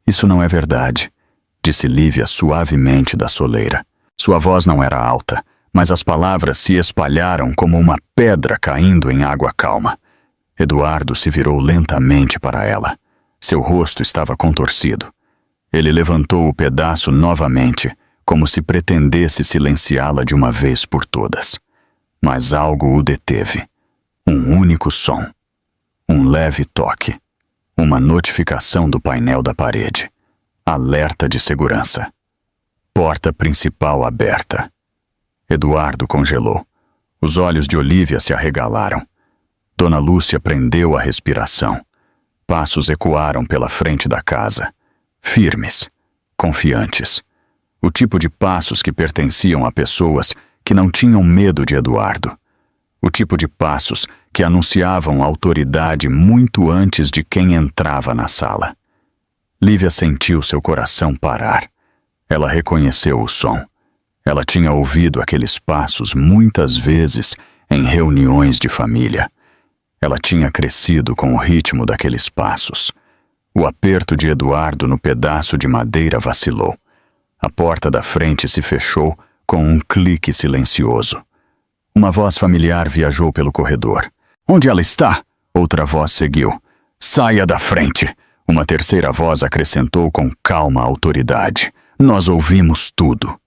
Isso não é verdade, disse Lívia suavemente da soleira. Sua voz não era alta, mas as palavras se espalharam como uma pedra caindo em água calma. Eduardo se virou lentamente para ela. Seu rosto estava contorcido. Ele levantou o pedaço novamente, como se pretendesse silenciá-la de uma vez por todas. Mas algo o deteve. Um único som. Um leve toque. Uma notificação do painel da parede. Alerta de segurança. Porta principal aberta. Eduardo congelou. Os olhos de Olivia se arregalaram. Dona Lúcia prendeu a respiração. Passos ecoaram pela frente da casa. Firmes, confiantes. O tipo de passos que pertenciam a pessoas que não tinham medo de Eduardo. O tipo de passos que anunciavam autoridade muito antes de quem entrava na sala. Lívia sentiu seu coração parar. Ela reconheceu o som. Ela tinha ouvido aqueles passos muitas vezes em reuniões de família. Ela tinha crescido com o ritmo daqueles passos. O aperto de Eduardo no pedaço de madeira vacilou. A porta da frente se fechou com um clique silencioso. Uma voz familiar viajou pelo corredor. Onde ela está? Outra voz seguiu. Saia da frente. Uma terceira voz acrescentou com calma autoridade. Nós ouvimos tudo.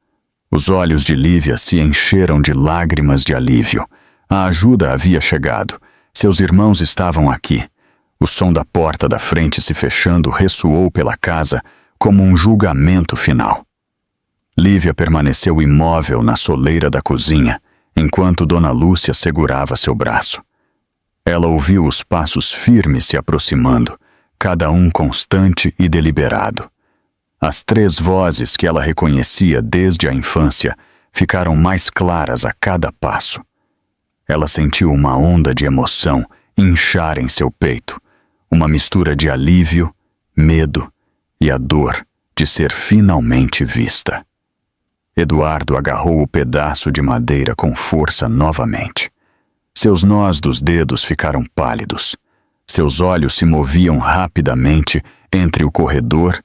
Os olhos de Lívia se encheram de lágrimas de alívio. A ajuda havia chegado. Seus irmãos estavam aqui. O som da porta da frente se fechando ressoou pela casa como um julgamento final. Lívia permaneceu imóvel na soleira da cozinha, enquanto Dona Lúcia segurava seu braço. Ela ouviu os passos firmes se aproximando, cada um constante e deliberado. As três vozes que ela reconhecia desde a infância ficaram mais claras a cada passo. Ela sentiu uma onda de emoção inchar em seu peito, uma mistura de alívio, medo e a dor de ser finalmente vista. Eduardo agarrou o pedaço de madeira com força novamente. Seus nós dos dedos ficaram pálidos. Seus olhos se moviam rapidamente entre o corredor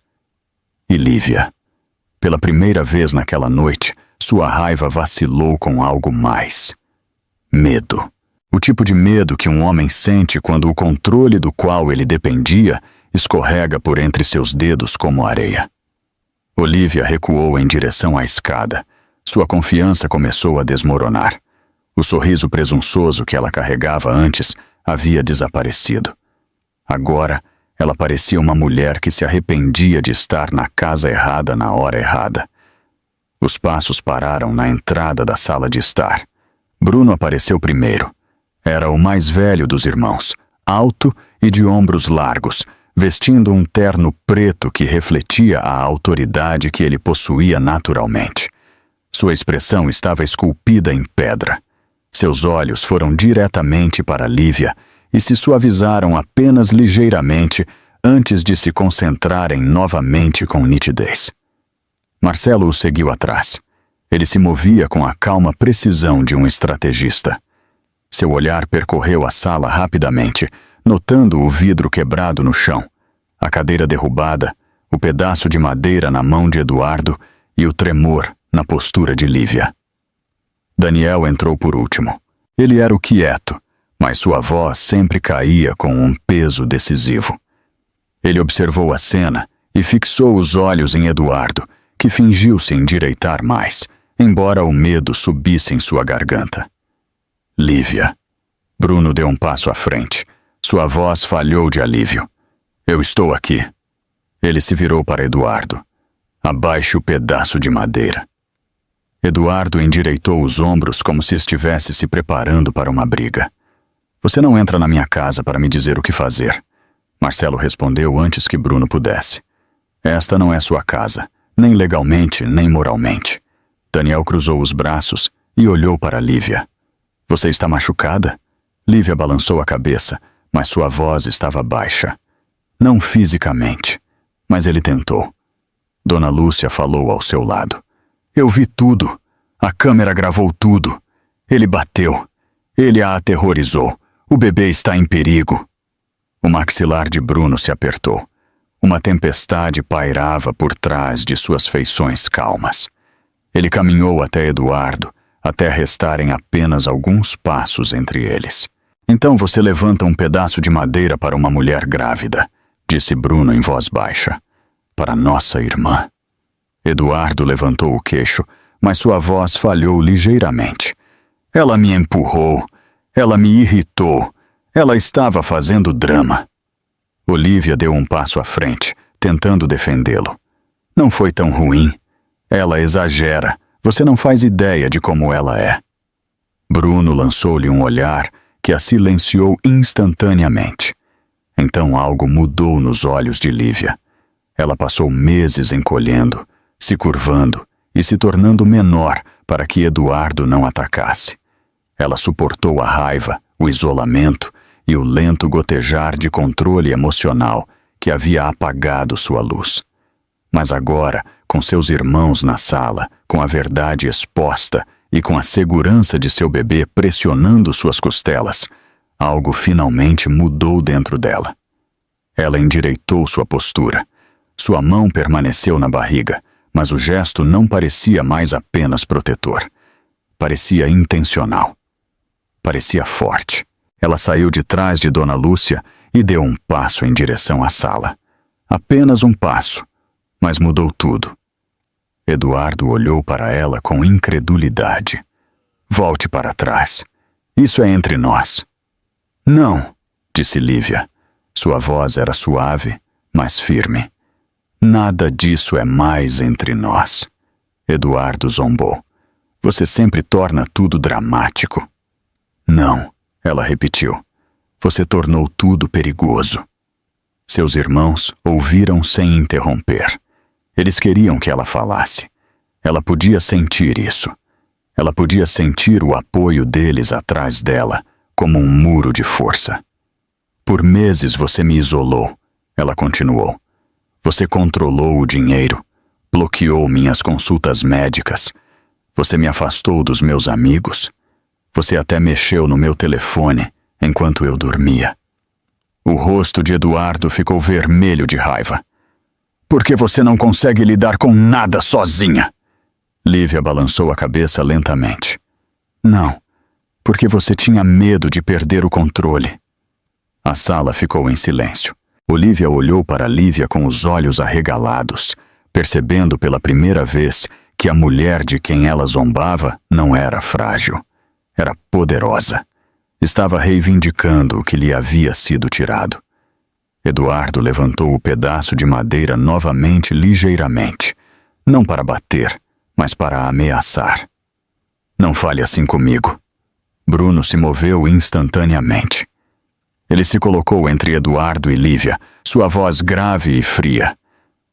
e Lívia. Pela primeira vez naquela noite, sua raiva vacilou com algo mais. Medo. O tipo de medo que um homem sente quando o controle do qual ele dependia escorrega por entre seus dedos como areia. Olivia recuou em direção à escada. Sua confiança começou a desmoronar. O sorriso presunçoso que ela carregava antes havia desaparecido. Agora, ela parecia uma mulher que se arrependia de estar na casa errada na hora errada. Os passos pararam na entrada da sala de estar. Bruno apareceu primeiro. Era o mais velho dos irmãos, alto e de ombros largos, vestindo um terno preto que refletia a autoridade que ele possuía naturalmente. Sua expressão estava esculpida em pedra. Seus olhos foram diretamente para Lívia e se suavizaram apenas ligeiramente antes de se concentrarem novamente com nitidez. Marcelo o seguiu atrás. Ele se movia com a calma precisão de um estrategista. Seu olhar percorreu a sala rapidamente, notando o vidro quebrado no chão, a cadeira derrubada, o pedaço de madeira na mão de Eduardo e o tremor na postura de Lívia. Daniel entrou por último. Ele era o quieto, mas sua voz sempre caía com um peso decisivo. Ele observou a cena e fixou os olhos em Eduardo, que fingiu se endireitar mais, embora o medo subisse em sua garganta. Lívia. Bruno deu um passo à frente. Sua voz falhou de alívio. Eu estou aqui. Ele se virou para Eduardo. Abaixe o pedaço de madeira. Eduardo endireitou os ombros como se estivesse se preparando para uma briga. Você não entra na minha casa para me dizer o que fazer. Marcelo respondeu antes que Bruno pudesse. Esta não é sua casa, nem legalmente, nem moralmente. Daniel cruzou os braços e olhou para Lívia. Você está machucada? Lívia balançou a cabeça, mas sua voz estava baixa. Não fisicamente, mas ele tentou. Dona Lúcia falou ao seu lado. Eu vi tudo. A câmera gravou tudo. Ele bateu. Ele a aterrorizou. O bebê está em perigo. O maxilar de Bruno se apertou. Uma tempestade pairava por trás de suas feições calmas. Ele caminhou até Eduardo, até restarem apenas alguns passos entre eles. Então você levanta um pedaço de madeira para uma mulher grávida, disse Bruno em voz baixa. Para nossa irmã. Eduardo levantou o queixo, mas sua voz falhou ligeiramente. Ela me empurrou. Ela me irritou. Ela estava fazendo drama. Olívia deu um passo à frente, tentando defendê-lo. Não foi tão ruim. Ela exagera. Você não faz ideia de como ela é. Bruno lançou-lhe um olhar que a silenciou instantaneamente. Então algo mudou nos olhos de Lívia. Ela passou meses encolhendo, se curvando e se tornando menor para que Eduardo não atacasse. Ela suportou a raiva, o isolamento e o lento gotejar de controle emocional que havia apagado sua luz. Mas agora, com seus irmãos na sala, com a verdade exposta e com a segurança de seu bebê pressionando suas costelas, algo finalmente mudou dentro dela. Ela endireitou sua postura. Sua mão permaneceu na barriga, mas o gesto não parecia mais apenas protetor. Parecia intencional. Parecia forte. Ela saiu de trás de Dona Lúcia e deu um passo em direção à sala. Apenas um passo, mas mudou tudo. Eduardo olhou para ela com incredulidade. Volte para trás. Isso é entre nós. Não, disse Lívia. Sua voz era suave, mas firme. Nada disso é mais entre nós. Eduardo zombou. Você sempre torna tudo dramático. Não, ela repetiu. Você tornou tudo perigoso. Seus irmãos ouviram sem interromper. Eles queriam que ela falasse. Ela podia sentir isso. Ela podia sentir o apoio deles atrás dela, como um muro de força. Por meses você me isolou, ela continuou. Você controlou o dinheiro, bloqueou minhas consultas médicas. Você me afastou dos meus amigos. Você até mexeu no meu telefone enquanto eu dormia. O rosto de Eduardo ficou vermelho de raiva. Por que você não consegue lidar com nada sozinha? Lívia balançou a cabeça lentamente. Não, porque você tinha medo de perder o controle. A sala ficou em silêncio. Olívia olhou para Lívia com os olhos arregalados, percebendo pela primeira vez que a mulher de quem ela zombava não era frágil. Era poderosa. Estava reivindicando o que lhe havia sido tirado. Eduardo levantou o pedaço de madeira novamente ligeiramente, não para bater, mas para ameaçar. Não fale assim comigo. Bruno se moveu instantaneamente. Ele se colocou entre Eduardo e Lívia, sua voz grave e fria.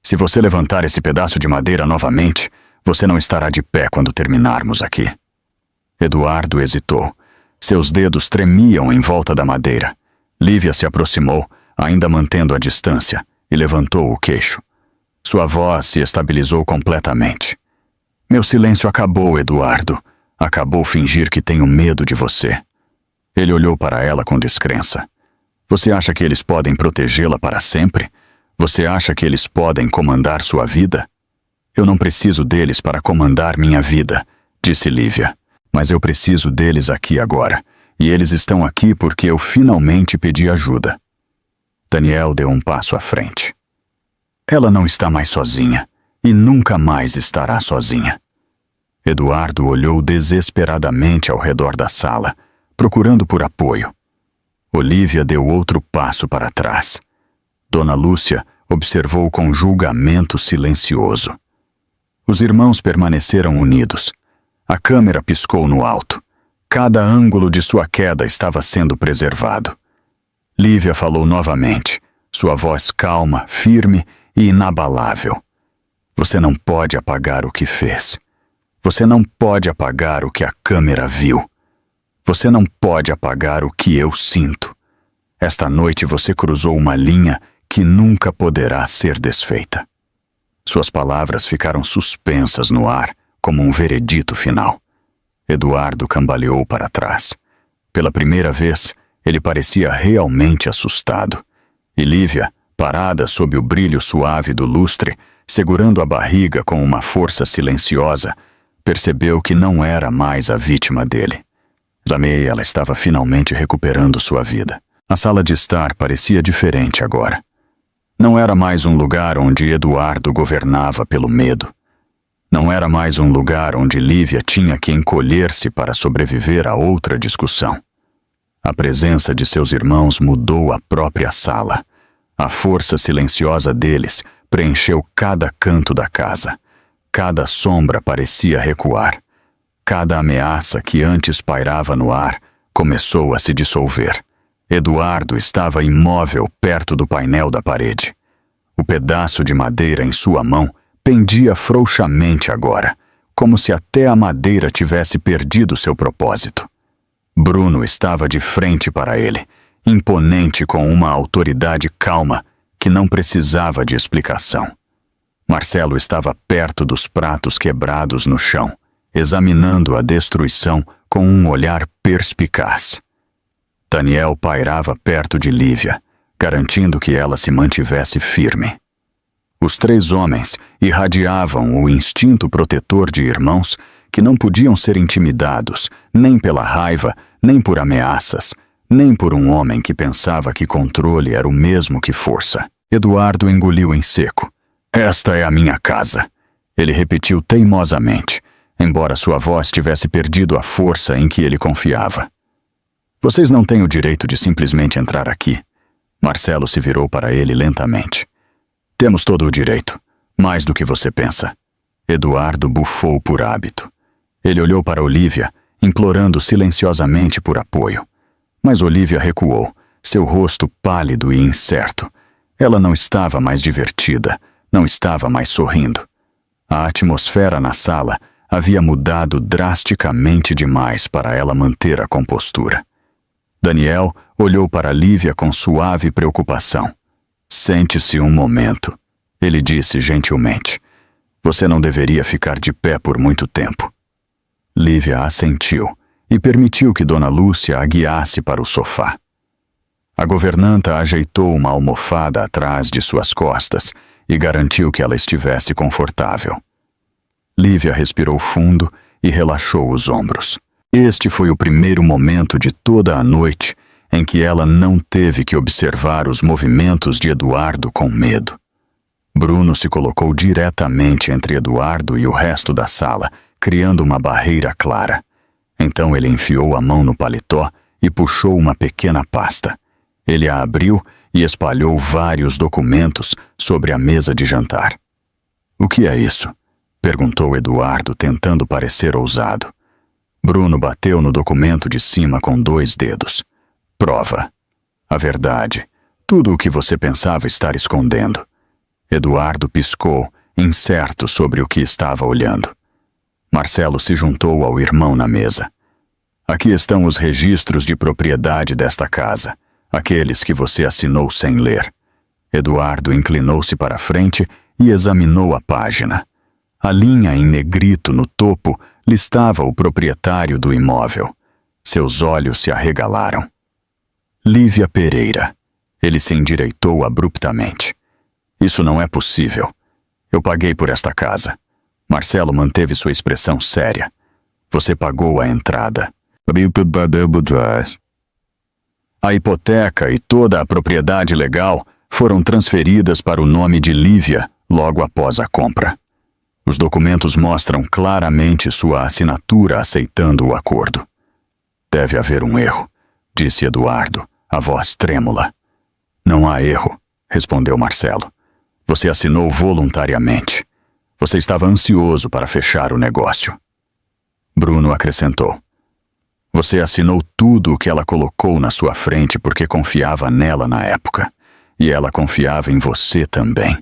Se você levantar esse pedaço de madeira novamente, você não estará de pé quando terminarmos aqui. Eduardo hesitou. Seus dedos tremiam em volta da madeira. Lívia se aproximou, ainda mantendo a distância, e levantou o queixo. Sua voz se estabilizou completamente. Meu silêncio acabou, Eduardo. Acabou fingir que tenho medo de você. Ele olhou para ela com descrença. Você acha que eles podem protegê-la para sempre? Você acha que eles podem comandar sua vida? Eu não preciso deles para comandar minha vida, disse Lívia. Mas eu preciso deles aqui agora. E eles estão aqui porque eu finalmente pedi ajuda. Daniel deu um passo à frente. Ela não está mais sozinha. E nunca mais estará sozinha. Eduardo olhou desesperadamente ao redor da sala, procurando por apoio. Olívia deu outro passo para trás. Dona Lúcia observou com julgamento silencioso. Os irmãos permaneceram unidos. A câmera piscou no alto. Cada ângulo de sua queda estava sendo preservado. Lívia falou novamente, sua voz calma, firme e inabalável. Você não pode apagar o que fez. Você não pode apagar o que a câmera viu. Você não pode apagar o que eu sinto. Esta noite você cruzou uma linha que nunca poderá ser desfeita. Suas palavras ficaram suspensas no ar, como um veredito final. Eduardo cambaleou para trás. Pela primeira vez, ele parecia realmente assustado. E Lívia, parada sob o brilho suave do lustre, segurando a barriga com uma força silenciosa, percebeu que não era mais a vítima dele. Ela estava finalmente recuperando sua vida. A sala de estar parecia diferente agora. Não era mais um lugar onde Eduardo governava pelo medo. Não era mais um lugar onde Lívia tinha que encolher-se para sobreviver a outra discussão. A presença de seus irmãos mudou a própria sala. A força silenciosa deles preencheu cada canto da casa. Cada sombra parecia recuar. Cada ameaça que antes pairava no ar começou a se dissolver. Eduardo estava imóvel perto do painel da parede. O pedaço de madeira em sua mão pendia frouxamente agora, como se até a madeira tivesse perdido seu propósito. Bruno estava de frente para ele, imponente com uma autoridade calma que não precisava de explicação. Marcelo estava perto dos pratos quebrados no chão, examinando a destruição com um olhar perspicaz. Daniel pairava perto de Lívia, garantindo que ela se mantivesse firme. Os três homens irradiavam o instinto protetor de irmãos que não podiam ser intimidados nem pela raiva, nem por ameaças, nem por um homem que pensava que controle era o mesmo que força. Eduardo engoliu em seco. Esta é a minha casa, ele repetiu teimosamente, embora sua voz tivesse perdido a força em que ele confiava. Vocês não têm o direito de simplesmente entrar aqui. Marcelo se virou para ele lentamente. Temos todo o direito, mais do que você pensa. Eduardo bufou por hábito. Ele olhou para Olívia, implorando silenciosamente por apoio. Mas Olívia recuou, seu rosto pálido e incerto. Ela não estava mais divertida, não estava mais sorrindo. A atmosfera na sala havia mudado drasticamente demais para ela manter a compostura. Daniel olhou para Lívia com suave preocupação. Sente-se um momento, ele disse gentilmente. Você não deveria ficar de pé por muito tempo. Lívia assentiu e permitiu que Dona Lúcia a guiasse para o sofá. A governanta ajeitou uma almofada atrás de suas costas e garantiu que ela estivesse confortável. Lívia respirou fundo e relaxou os ombros. Este foi o primeiro momento de toda a noite em que ela não teve que observar os movimentos de Eduardo com medo. Bruno se colocou diretamente entre Eduardo e o resto da sala, criando uma barreira clara. Então ele enfiou a mão no paletó e puxou uma pequena pasta. Ele a abriu e espalhou vários documentos sobre a mesa de jantar. O que é isso? Perguntou Eduardo, tentando parecer ousado. Bruno bateu no documento de cima com 2 dedos. Prova. A verdade. Tudo o que você pensava estar escondendo. Eduardo piscou, incerto sobre o que estava olhando. Marcelo se juntou ao irmão na mesa. Aqui estão os registros de propriedade desta casa, aqueles que você assinou sem ler. Eduardo inclinou-se para a frente e examinou a página. A linha em negrito no topo listava o proprietário do imóvel. Seus olhos se arregalaram. Lívia Pereira. Ele se endireitou abruptamente. Isso não é possível. Eu paguei por esta casa. Marcelo manteve sua expressão séria. Você pagou a entrada. A hipoteca e toda a propriedade legal foram transferidas para o nome de Lívia logo após a compra. Os documentos mostram claramente sua assinatura aceitando o acordo. Deve haver um erro, disse Eduardo, a voz trêmula. Não há erro, respondeu Marcelo. Você assinou voluntariamente. Você estava ansioso para fechar o negócio. Bruno acrescentou. Você assinou tudo o que ela colocou na sua frente porque confiava nela na época. E ela confiava em você também.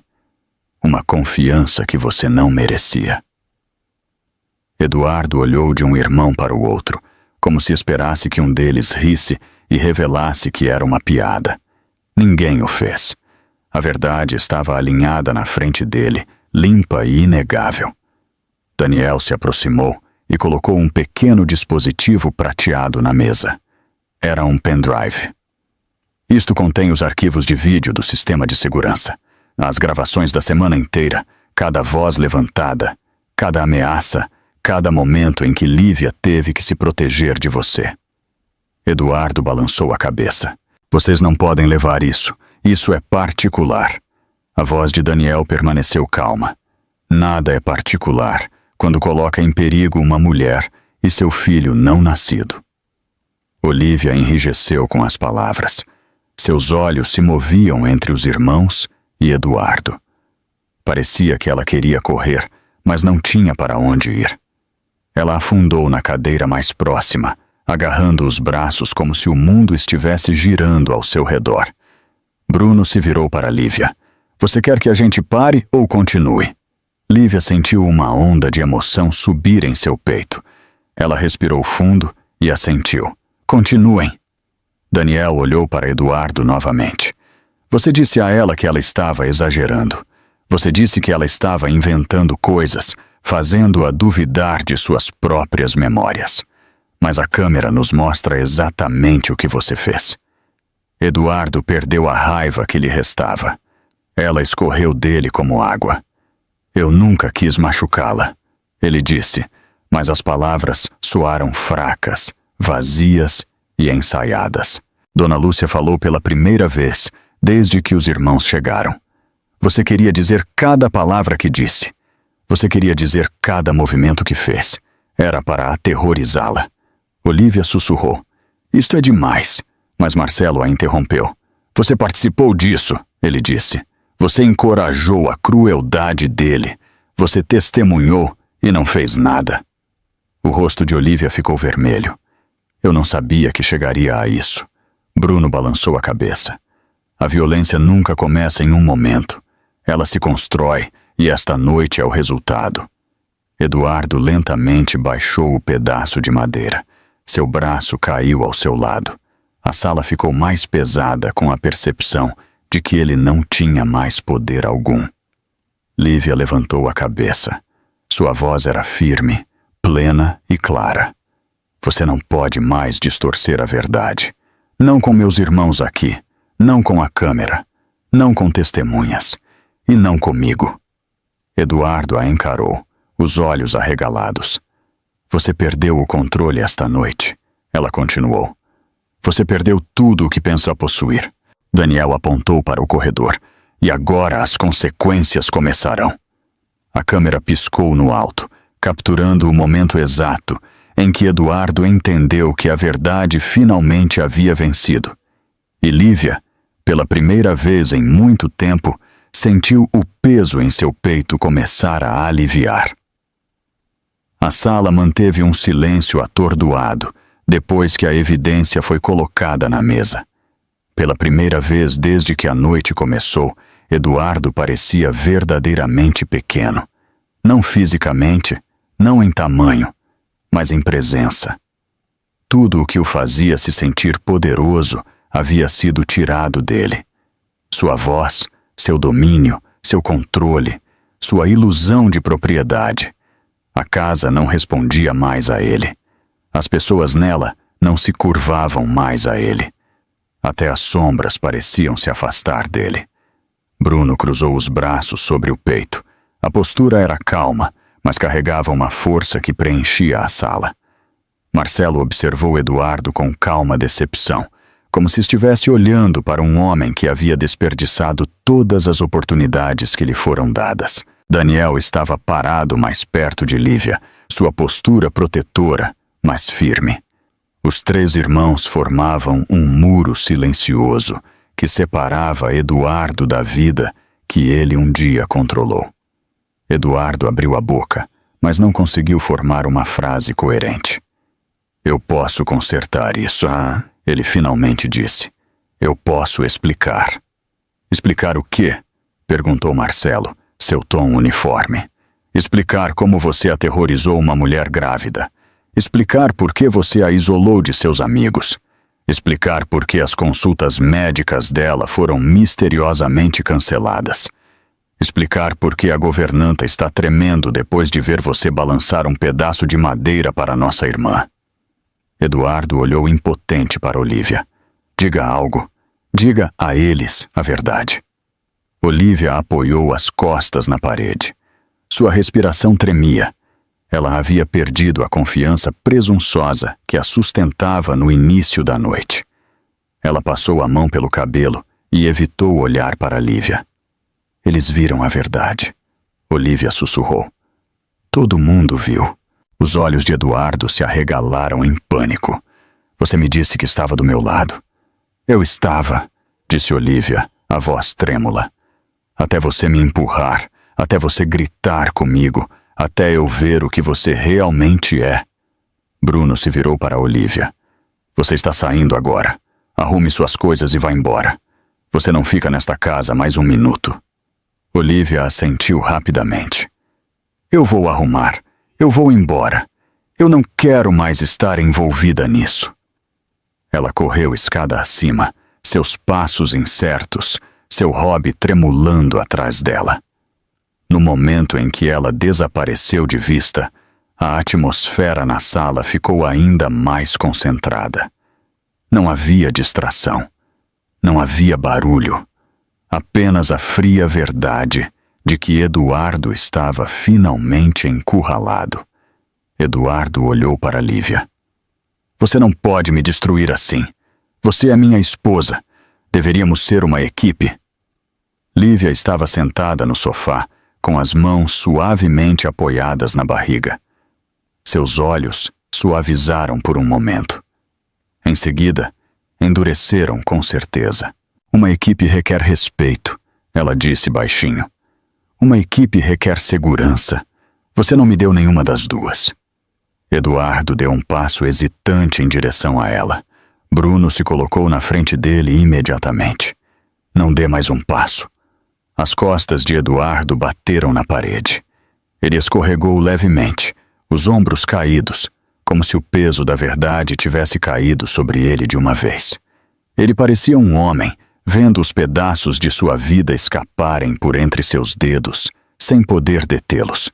Uma confiança que você não merecia. Eduardo olhou de um irmão para o outro, como se esperasse que um deles risse e revelasse que era uma piada. Ninguém o fez. A verdade estava alinhada na frente dele, limpa e inegável. Daniel se aproximou e colocou um pequeno dispositivo prateado na mesa. Era um pendrive. Isto contém os arquivos de vídeo do sistema de segurança, as gravações da semana inteira, cada voz levantada, cada ameaça, cada momento em que Lívia teve que se proteger de você. Eduardo balançou a cabeça. Vocês não podem levar isso. Isso é particular. A voz de Daniel permaneceu calma. Nada é particular quando coloca em perigo uma mulher e seu filho não nascido. Olívia enrijeceu com as palavras. Seus olhos se moviam entre os irmãos e Eduardo. Parecia que ela queria correr, mas não tinha para onde ir. Ela afundou na cadeira mais próxima, agarrando os braços como se o mundo estivesse girando ao seu redor. Bruno se virou para Lívia. Você quer que a gente pare ou continue? Lívia sentiu uma onda de emoção subir em seu peito. Ela respirou fundo e assentiu. Continuem. Daniel olhou para Eduardo novamente. Você disse a ela que ela estava exagerando. Você disse que ela estava inventando coisas, fazendo-a duvidar de suas próprias memórias. Mas a câmera nos mostra exatamente o que você fez. Eduardo perdeu a raiva que lhe restava. Ela escorreu dele como água. Eu nunca quis machucá-la, ele disse, mas as palavras soaram fracas, vazias e ensaiadas. Dona Lúcia falou pela primeira vez, desde que os irmãos chegaram. Você queria dizer cada palavra que disse. Você queria dizer cada movimento que fez. Era para aterrorizá-la. Olívia sussurrou. Isto é demais. Mas Marcelo a interrompeu. Você participou disso, ele disse. Você encorajou a crueldade dele. Você testemunhou e não fez nada. O rosto de Olívia ficou vermelho. Eu não sabia que chegaria a isso. Bruno balançou a cabeça. A violência nunca começa em um momento. Ela se constrói e esta noite é o resultado. Eduardo lentamente baixou o pedaço de madeira. Seu braço caiu ao seu lado. A sala ficou mais pesada com a percepção de que ele não tinha mais poder algum. Lívia levantou a cabeça. Sua voz era firme, plena e clara. Você não pode mais distorcer a verdade. Não com meus irmãos aqui, não com a câmera, não com testemunhas, e não comigo. Eduardo a encarou, os olhos arregalados. Você perdeu o controle esta noite, ela continuou. Você perdeu tudo o que pensa possuir. Daniel apontou para o corredor. E agora as consequências começarão. A câmera piscou no alto, capturando o momento exato em que Eduardo entendeu que a verdade finalmente havia vencido. E Lívia, pela primeira vez em muito tempo, sentiu o peso em seu peito começar a aliviar. A sala manteve um silêncio atordoado, depois que a evidência foi colocada na mesa. Pela primeira vez desde que a noite começou, Eduardo parecia verdadeiramente pequeno. Não fisicamente, não em tamanho, mas em presença. Tudo o que o fazia se sentir poderoso havia sido tirado dele. Sua voz, seu domínio, seu controle, sua ilusão de propriedade. A casa não respondia mais a ele. As pessoas nela não se curvavam mais a ele. Até as sombras pareciam se afastar dele. Bruno cruzou os braços sobre o peito. A postura era calma, mas carregava uma força que preenchia a sala. Marcelo observou Eduardo com calma decepção, como se estivesse olhando para um homem que havia desperdiçado todas as oportunidades que lhe foram dadas. Daniel estava parado mais perto de Lívia, sua postura protetora, mas firme. Os três irmãos formavam um muro silencioso que separava Eduardo da vida que ele um dia controlou. Eduardo abriu a boca, mas não conseguiu formar uma frase coerente. Eu posso consertar isso, ele finalmente disse. Eu posso explicar. Explicar o quê? Perguntou Marcelo, seu tom uniforme. Explicar como você aterrorizou uma mulher grávida. Explicar por que você a isolou de seus amigos. Explicar por que as consultas médicas dela foram misteriosamente canceladas. Explicar por que a governanta está tremendo depois de ver você balançar um pedaço de madeira para nossa irmã. Eduardo olhou impotente para Olívia. Diga algo. Diga a eles a verdade. Olívia apoiou as costas na parede. Sua respiração tremia. Ela havia perdido a confiança presunçosa que a sustentava no início da noite. Ela passou a mão pelo cabelo e evitou olhar para Lívia. Eles viram a verdade. Olívia sussurrou. Todo mundo viu. Os olhos de Eduardo se arregalaram em pânico. Você me disse que estava do meu lado. Eu estava, disse Olívia, a voz trêmula. Até você me empurrar, até você gritar comigo, até eu ver o que você realmente é. Bruno se virou para Olívia. Você está saindo agora. Arrume suas coisas e vá embora. Você não fica nesta casa mais um minuto. Olívia assentiu rapidamente. Eu vou arrumar. Eu vou embora. Eu não quero mais estar envolvida nisso. Ela correu escada acima, seus passos incertos, seu hobby tremulando atrás dela. No momento em que ela desapareceu de vista, a atmosfera na sala ficou ainda mais concentrada. Não havia distração. Não havia barulho. Apenas a fria verdade de que Eduardo estava finalmente encurralado. Eduardo olhou para Lívia. Você não pode me destruir assim. Você é minha esposa. Deveríamos ser uma equipe. Lívia estava sentada no sofá, com as mãos suavemente apoiadas na barriga. Seus olhos suavizaram por um momento. Em seguida, endureceram com certeza. Uma equipe requer respeito, ela disse baixinho. Uma equipe requer segurança. Você não me deu nenhuma das duas. Eduardo deu um passo hesitante em direção a ela. Bruno se colocou na frente dele imediatamente. Não dê mais um passo. As costas de Eduardo bateram na parede. Ele escorregou levemente, os ombros caídos, como se o peso da verdade tivesse caído sobre ele de uma vez. Ele parecia um homem, vendo os pedaços de sua vida escaparem por entre seus dedos, sem poder detê-los.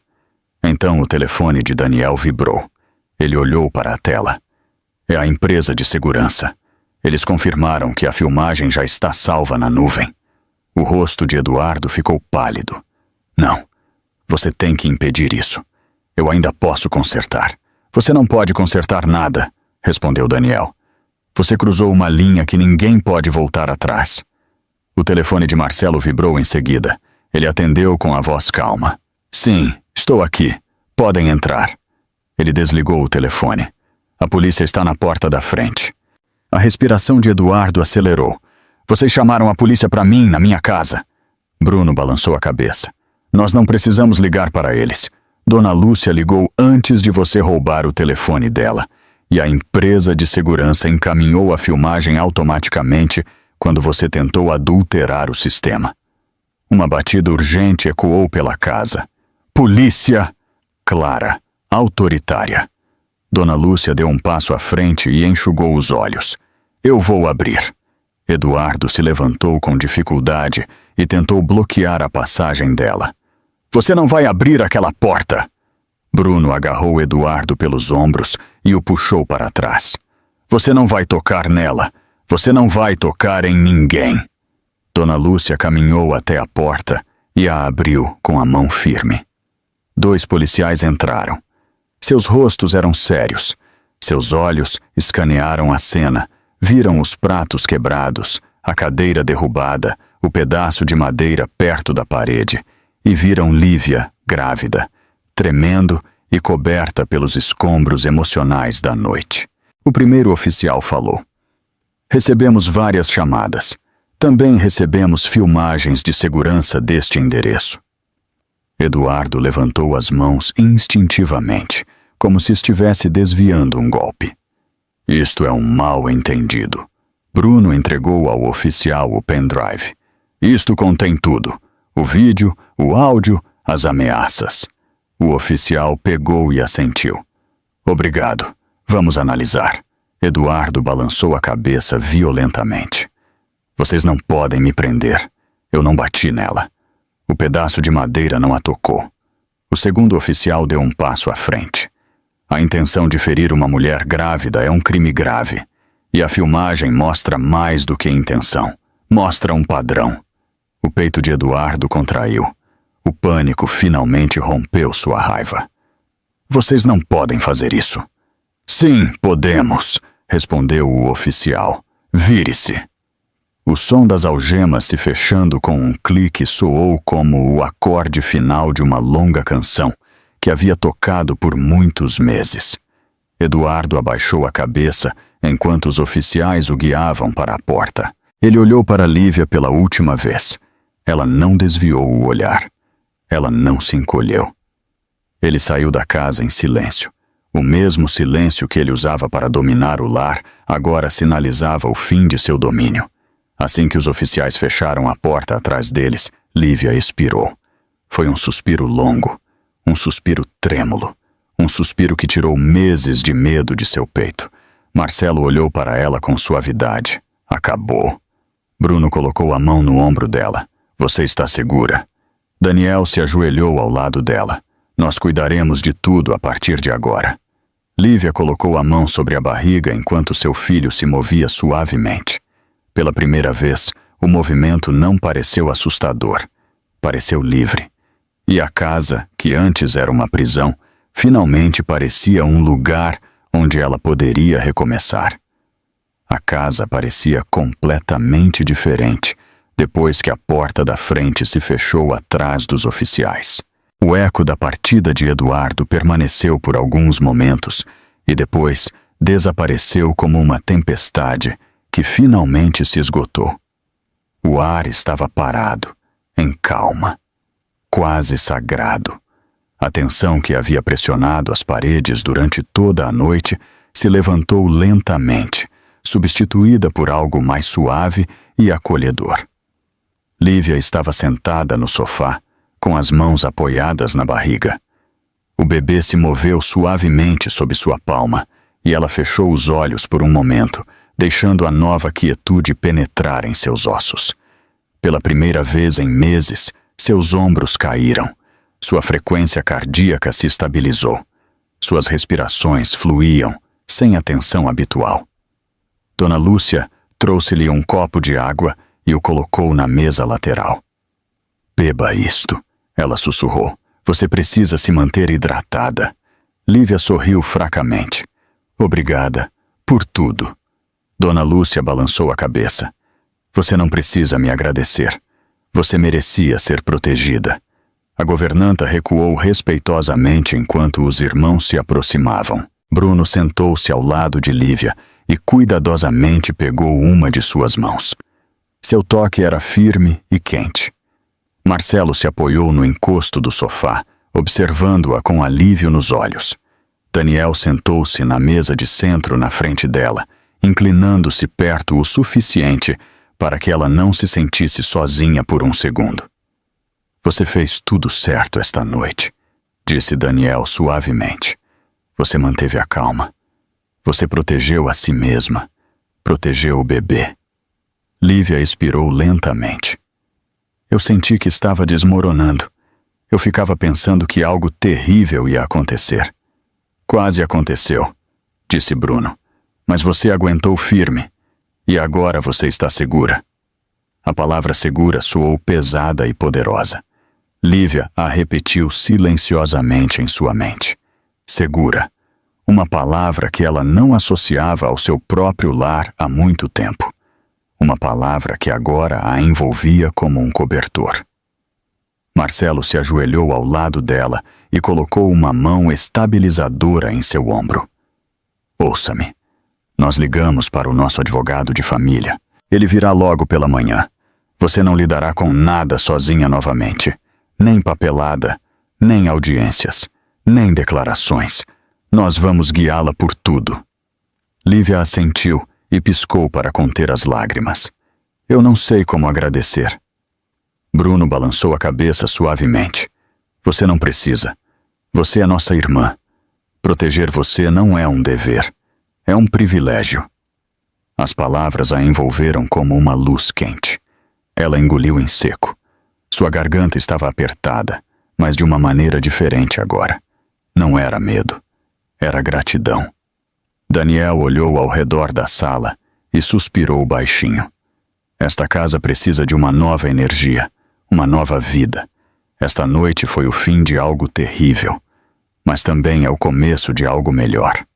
Então o telefone de Daniel vibrou. Ele olhou para a tela. É a empresa de segurança. Eles confirmaram que a filmagem já está salva na nuvem. O rosto de Eduardo ficou pálido. Não, você tem que impedir isso. Eu ainda posso consertar. Você não pode consertar nada, respondeu Daniel. Você cruzou uma linha que ninguém pode voltar atrás. O telefone de Marcelo vibrou em seguida. Ele atendeu com a voz calma. Sim, estou aqui. Podem entrar. Ele desligou o telefone. A polícia está na porta da frente. A respiração de Eduardo acelerou. Vocês chamaram a polícia para mim, na minha casa. Bruno balançou a cabeça. Nós não precisamos ligar para eles. Dona Lúcia ligou antes de você roubar o telefone dela. E a empresa de segurança encaminhou a filmagem automaticamente quando você tentou adulterar o sistema. Uma batida urgente ecoou pela casa. Polícia! Clara, autoritária. Dona Lúcia deu um passo à frente e enxugou os olhos. Eu vou abrir. Eduardo se levantou com dificuldade e tentou bloquear a passagem dela. Você não vai abrir aquela porta! Bruno agarrou Eduardo pelos ombros e o puxou para trás. Você não vai tocar nela. Você não vai tocar em ninguém. Dona Lúcia caminhou até a porta e a abriu com a mão firme. 2 policiais entraram. Seus rostos eram sérios. Seus olhos escanearam a cena, viram os pratos quebrados, a cadeira derrubada, o pedaço de madeira perto da parede, e viram Lívia, grávida, tremendo e coberta pelos escombros emocionais da noite. O primeiro oficial falou. Recebemos várias chamadas. Também recebemos filmagens de segurança deste endereço. Eduardo levantou as mãos instintivamente, como se estivesse desviando um golpe. Isto é um mal-entendido. Bruno entregou ao oficial o pendrive. Isto contém tudo. O vídeo, o áudio, as ameaças. O oficial pegou e assentiu. Obrigado. Vamos analisar. Eduardo balançou a cabeça violentamente. Vocês não podem me prender. Eu não bati nela. O pedaço de madeira não a tocou. O segundo oficial deu um passo à frente. A intenção de ferir uma mulher grávida é um crime grave. E a filmagem mostra mais do que intenção. Mostra um padrão. O peito de Eduardo contraiu. O pânico finalmente rompeu sua raiva. Vocês não podem fazer isso. Sim, podemos, respondeu o oficial. Vire-se. O som das algemas se fechando com um clique soou como o acorde final de uma longa canção que havia tocado por muitos meses. Eduardo abaixou a cabeça enquanto os oficiais o guiavam para a porta. Ele olhou para Lívia pela última vez. Ela não desviou o olhar. Ela não se encolheu. Ele saiu da casa em silêncio. O mesmo silêncio que ele usava para dominar o lar agora sinalizava o fim de seu domínio. Assim que os oficiais fecharam a porta atrás deles, Lívia expirou. Foi um suspiro longo, um suspiro trêmulo, um suspiro que tirou meses de medo de seu peito. Marcelo olhou para ela com suavidade. Acabou. Bruno colocou a mão no ombro dela. Você está segura. Daniel se ajoelhou ao lado dela. Nós cuidaremos de tudo a partir de agora. Lívia colocou a mão sobre a barriga enquanto seu filho se movia suavemente. Pela primeira vez, o movimento não pareceu assustador. Pareceu livre. E a casa, que antes era uma prisão, finalmente parecia um lugar onde ela poderia recomeçar. A casa parecia completamente diferente depois que a porta da frente se fechou atrás dos oficiais. O eco da partida de Eduardo permaneceu por alguns momentos e depois desapareceu como uma tempestade que finalmente se esgotou. O ar estava parado, em calma, quase sagrado. A tensão que havia pressionado as paredes durante toda a noite se levantou lentamente, substituída por algo mais suave e acolhedor. Lívia estava sentada no sofá, com as mãos apoiadas na barriga. O bebê se moveu suavemente sob sua palma e ela fechou os olhos por um momento, deixando a nova quietude penetrar em seus ossos. Pela primeira vez em meses, seus ombros caíram. Sua frequência cardíaca se estabilizou. Suas respirações fluíam, sem a tensão habitual. Dona Lúcia trouxe-lhe um copo de água e o colocou na mesa lateral. Beba isto, ela sussurrou. Você precisa se manter hidratada. Lívia sorriu fracamente. Obrigada por tudo. Dona Lúcia balançou a cabeça. Você não precisa me agradecer. Você merecia ser protegida. A governanta recuou respeitosamente enquanto os irmãos se aproximavam. Bruno sentou-se ao lado de Lívia e cuidadosamente pegou uma de suas mãos. Seu toque era firme e quente. Marcelo se apoiou no encosto do sofá, observando-a com alívio nos olhos. Daniel sentou-se na mesa de centro na frente dela, inclinando-se perto o suficiente para que ela não se sentisse sozinha por um segundo. Você fez tudo certo esta noite, disse Daniel suavemente. Você manteve a calma. Você protegeu a si mesma. Protegeu o bebê. Lívia expirou lentamente. Eu senti que estava desmoronando. Eu ficava pensando que algo terrível ia acontecer. Quase aconteceu, disse Bruno. Mas você aguentou firme. E agora você está segura. A palavra segura soou pesada e poderosa. Lívia a repetiu silenciosamente em sua mente. Segura. Uma palavra que ela não associava ao seu próprio lar há muito tempo. Uma palavra que agora a envolvia como um cobertor. Marcelo se ajoelhou ao lado dela e colocou uma mão estabilizadora em seu ombro. Ouça-me. Nós ligamos para o nosso advogado de família. Ele virá logo pela manhã. Você não lidará com nada sozinha novamente. Nem papelada, nem audiências, nem declarações. Nós vamos guiá-la por tudo. Lívia assentiu e piscou para conter as lágrimas. Eu não sei como agradecer. Bruno balançou a cabeça suavemente. Você não precisa. Você é nossa irmã. Proteger você não é um dever. É um privilégio. As palavras a envolveram como uma luz quente. Ela engoliu em seco. Sua garganta estava apertada, mas de uma maneira diferente agora. Não era medo. Era gratidão. Daniel olhou ao redor da sala e suspirou baixinho. Esta casa precisa de uma nova energia, uma nova vida. Esta noite foi o fim de algo terrível, mas também é o começo de algo melhor.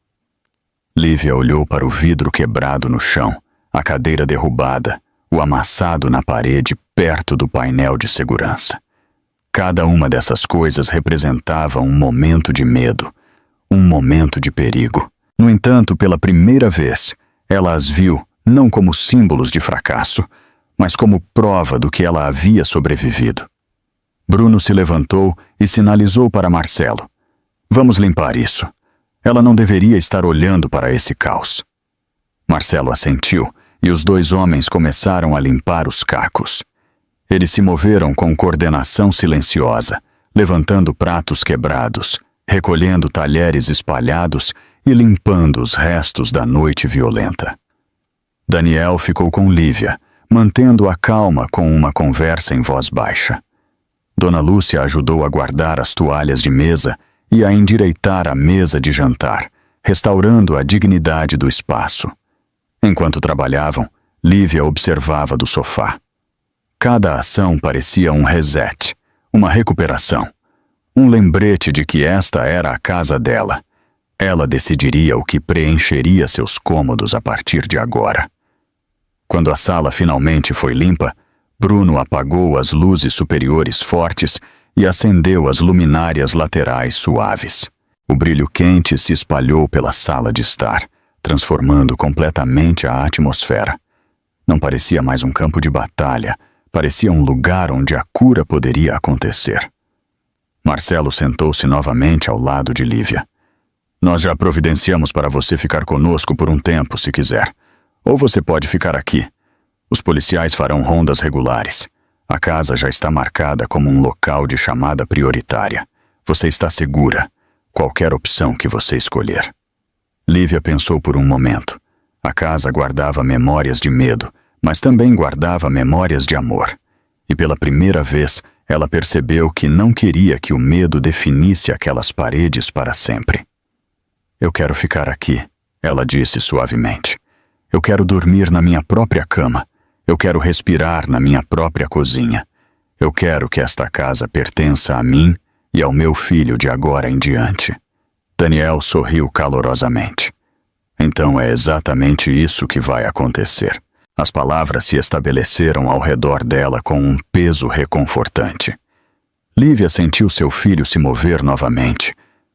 Lívia olhou para o vidro quebrado no chão, a cadeira derrubada, o amassado na parede perto do painel de segurança. Cada uma dessas coisas representava um momento de medo, um momento de perigo. No entanto, pela primeira vez, ela as viu não como símbolos de fracasso, mas como prova do que ela havia sobrevivido. Bruno se levantou e sinalizou para Marcelo. Vamos limpar isso. Ela não deveria estar olhando para esse caos. Marcelo assentiu e os dois homens começaram a limpar os cacos. Eles se moveram com coordenação silenciosa, levantando pratos quebrados, recolhendo talheres espalhados e limpando os restos da noite violenta. Daniel ficou com Lívia, mantendo a calma com uma conversa em voz baixa. Dona Lúcia ajudou a guardar as toalhas de mesa e a endireitar a mesa de jantar, restaurando a dignidade do espaço. Enquanto trabalhavam, Lívia observava do sofá. Cada ação parecia um reset, uma recuperação, um lembrete de que esta era a casa dela. Ela decidiria o que preencheria seus cômodos a partir de agora. Quando a sala finalmente foi limpa, Bruno apagou as luzes superiores fortes e acendeu as luminárias laterais suaves. O brilho quente se espalhou pela sala de estar, transformando completamente a atmosfera. Não parecia mais um campo de batalha, parecia um lugar onde a cura poderia acontecer. Marcelo sentou-se novamente ao lado de Lívia. Nós já providenciamos para você ficar conosco por um tempo, se quiser. Ou você pode ficar aqui. Os policiais farão rondas regulares. A casa já está marcada como um local de chamada prioritária. Você está segura. Qualquer opção que você escolher. Lívia pensou por um momento. A casa guardava memórias de medo, mas também guardava memórias de amor. E pela primeira vez, ela percebeu que não queria que o medo definisse aquelas paredes para sempre. Eu quero ficar aqui, ela disse suavemente. Eu quero dormir na minha própria cama. Eu quero respirar na minha própria cozinha. Eu quero que esta casa pertença a mim e ao meu filho de agora em diante. Daniel sorriu calorosamente. Então é exatamente isso que vai acontecer. As palavras se estabeleceram ao redor dela com um peso reconfortante. Lívia sentiu seu filho se mover novamente,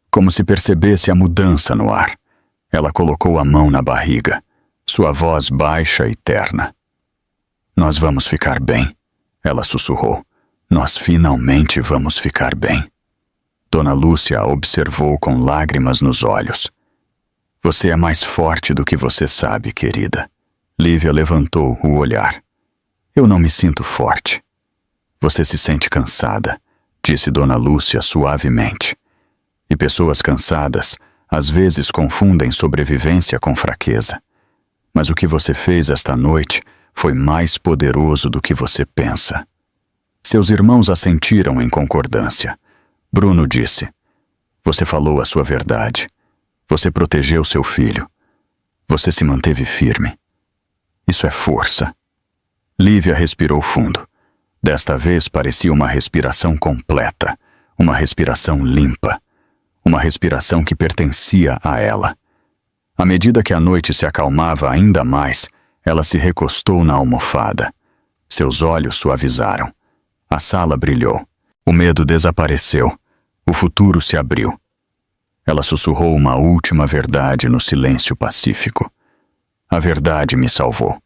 como se percebesse a mudança no ar. Ela colocou a mão na barriga, sua voz baixa e terna. Nós vamos ficar bem, ela sussurrou. Nós finalmente vamos ficar bem. Dona Lúcia a observou com lágrimas nos olhos. Você é mais forte do que você sabe, querida. Lívia levantou o olhar. Eu não me sinto forte. Você se sente cansada, disse Dona Lúcia suavemente. E pessoas cansadas às vezes confundem sobrevivência com fraqueza. Mas o que você fez esta noite foi mais poderoso do que você pensa. Seus irmãos assentiram em concordância. Bruno disse: Você falou a sua verdade. Você protegeu seu filho. Você se manteve firme. Isso é força. Lívia respirou fundo. Desta vez parecia uma respiração completa, uma respiração limpa, uma respiração que pertencia a ela. À medida que a noite se acalmava ainda mais, ela se recostou na almofada. Seus olhos suavizaram. A sala brilhou. O medo desapareceu. O futuro se abriu. Ela sussurrou uma última verdade no silêncio pacífico. A verdade me salvou.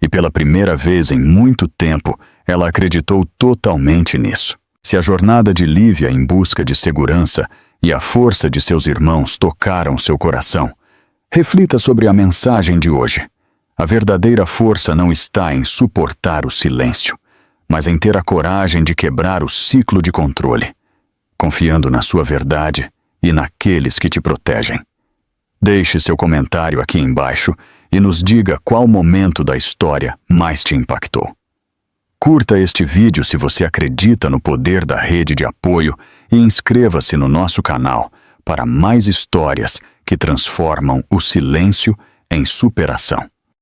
E pela primeira vez em muito tempo, ela acreditou totalmente nisso. Se a jornada de Lívia em busca de segurança e a força de seus irmãos tocaram seu coração, reflita sobre a mensagem de hoje. A verdadeira força não está em suportar o silêncio, mas em ter a coragem de quebrar o ciclo de controle, confiando na sua verdade e naqueles que te protegem. Deixe seu comentário aqui embaixo e nos diga qual momento da história mais te impactou. Curta este vídeo se você acredita no poder da rede de apoio e inscreva-se no nosso canal para mais histórias que transformam o silêncio em superação.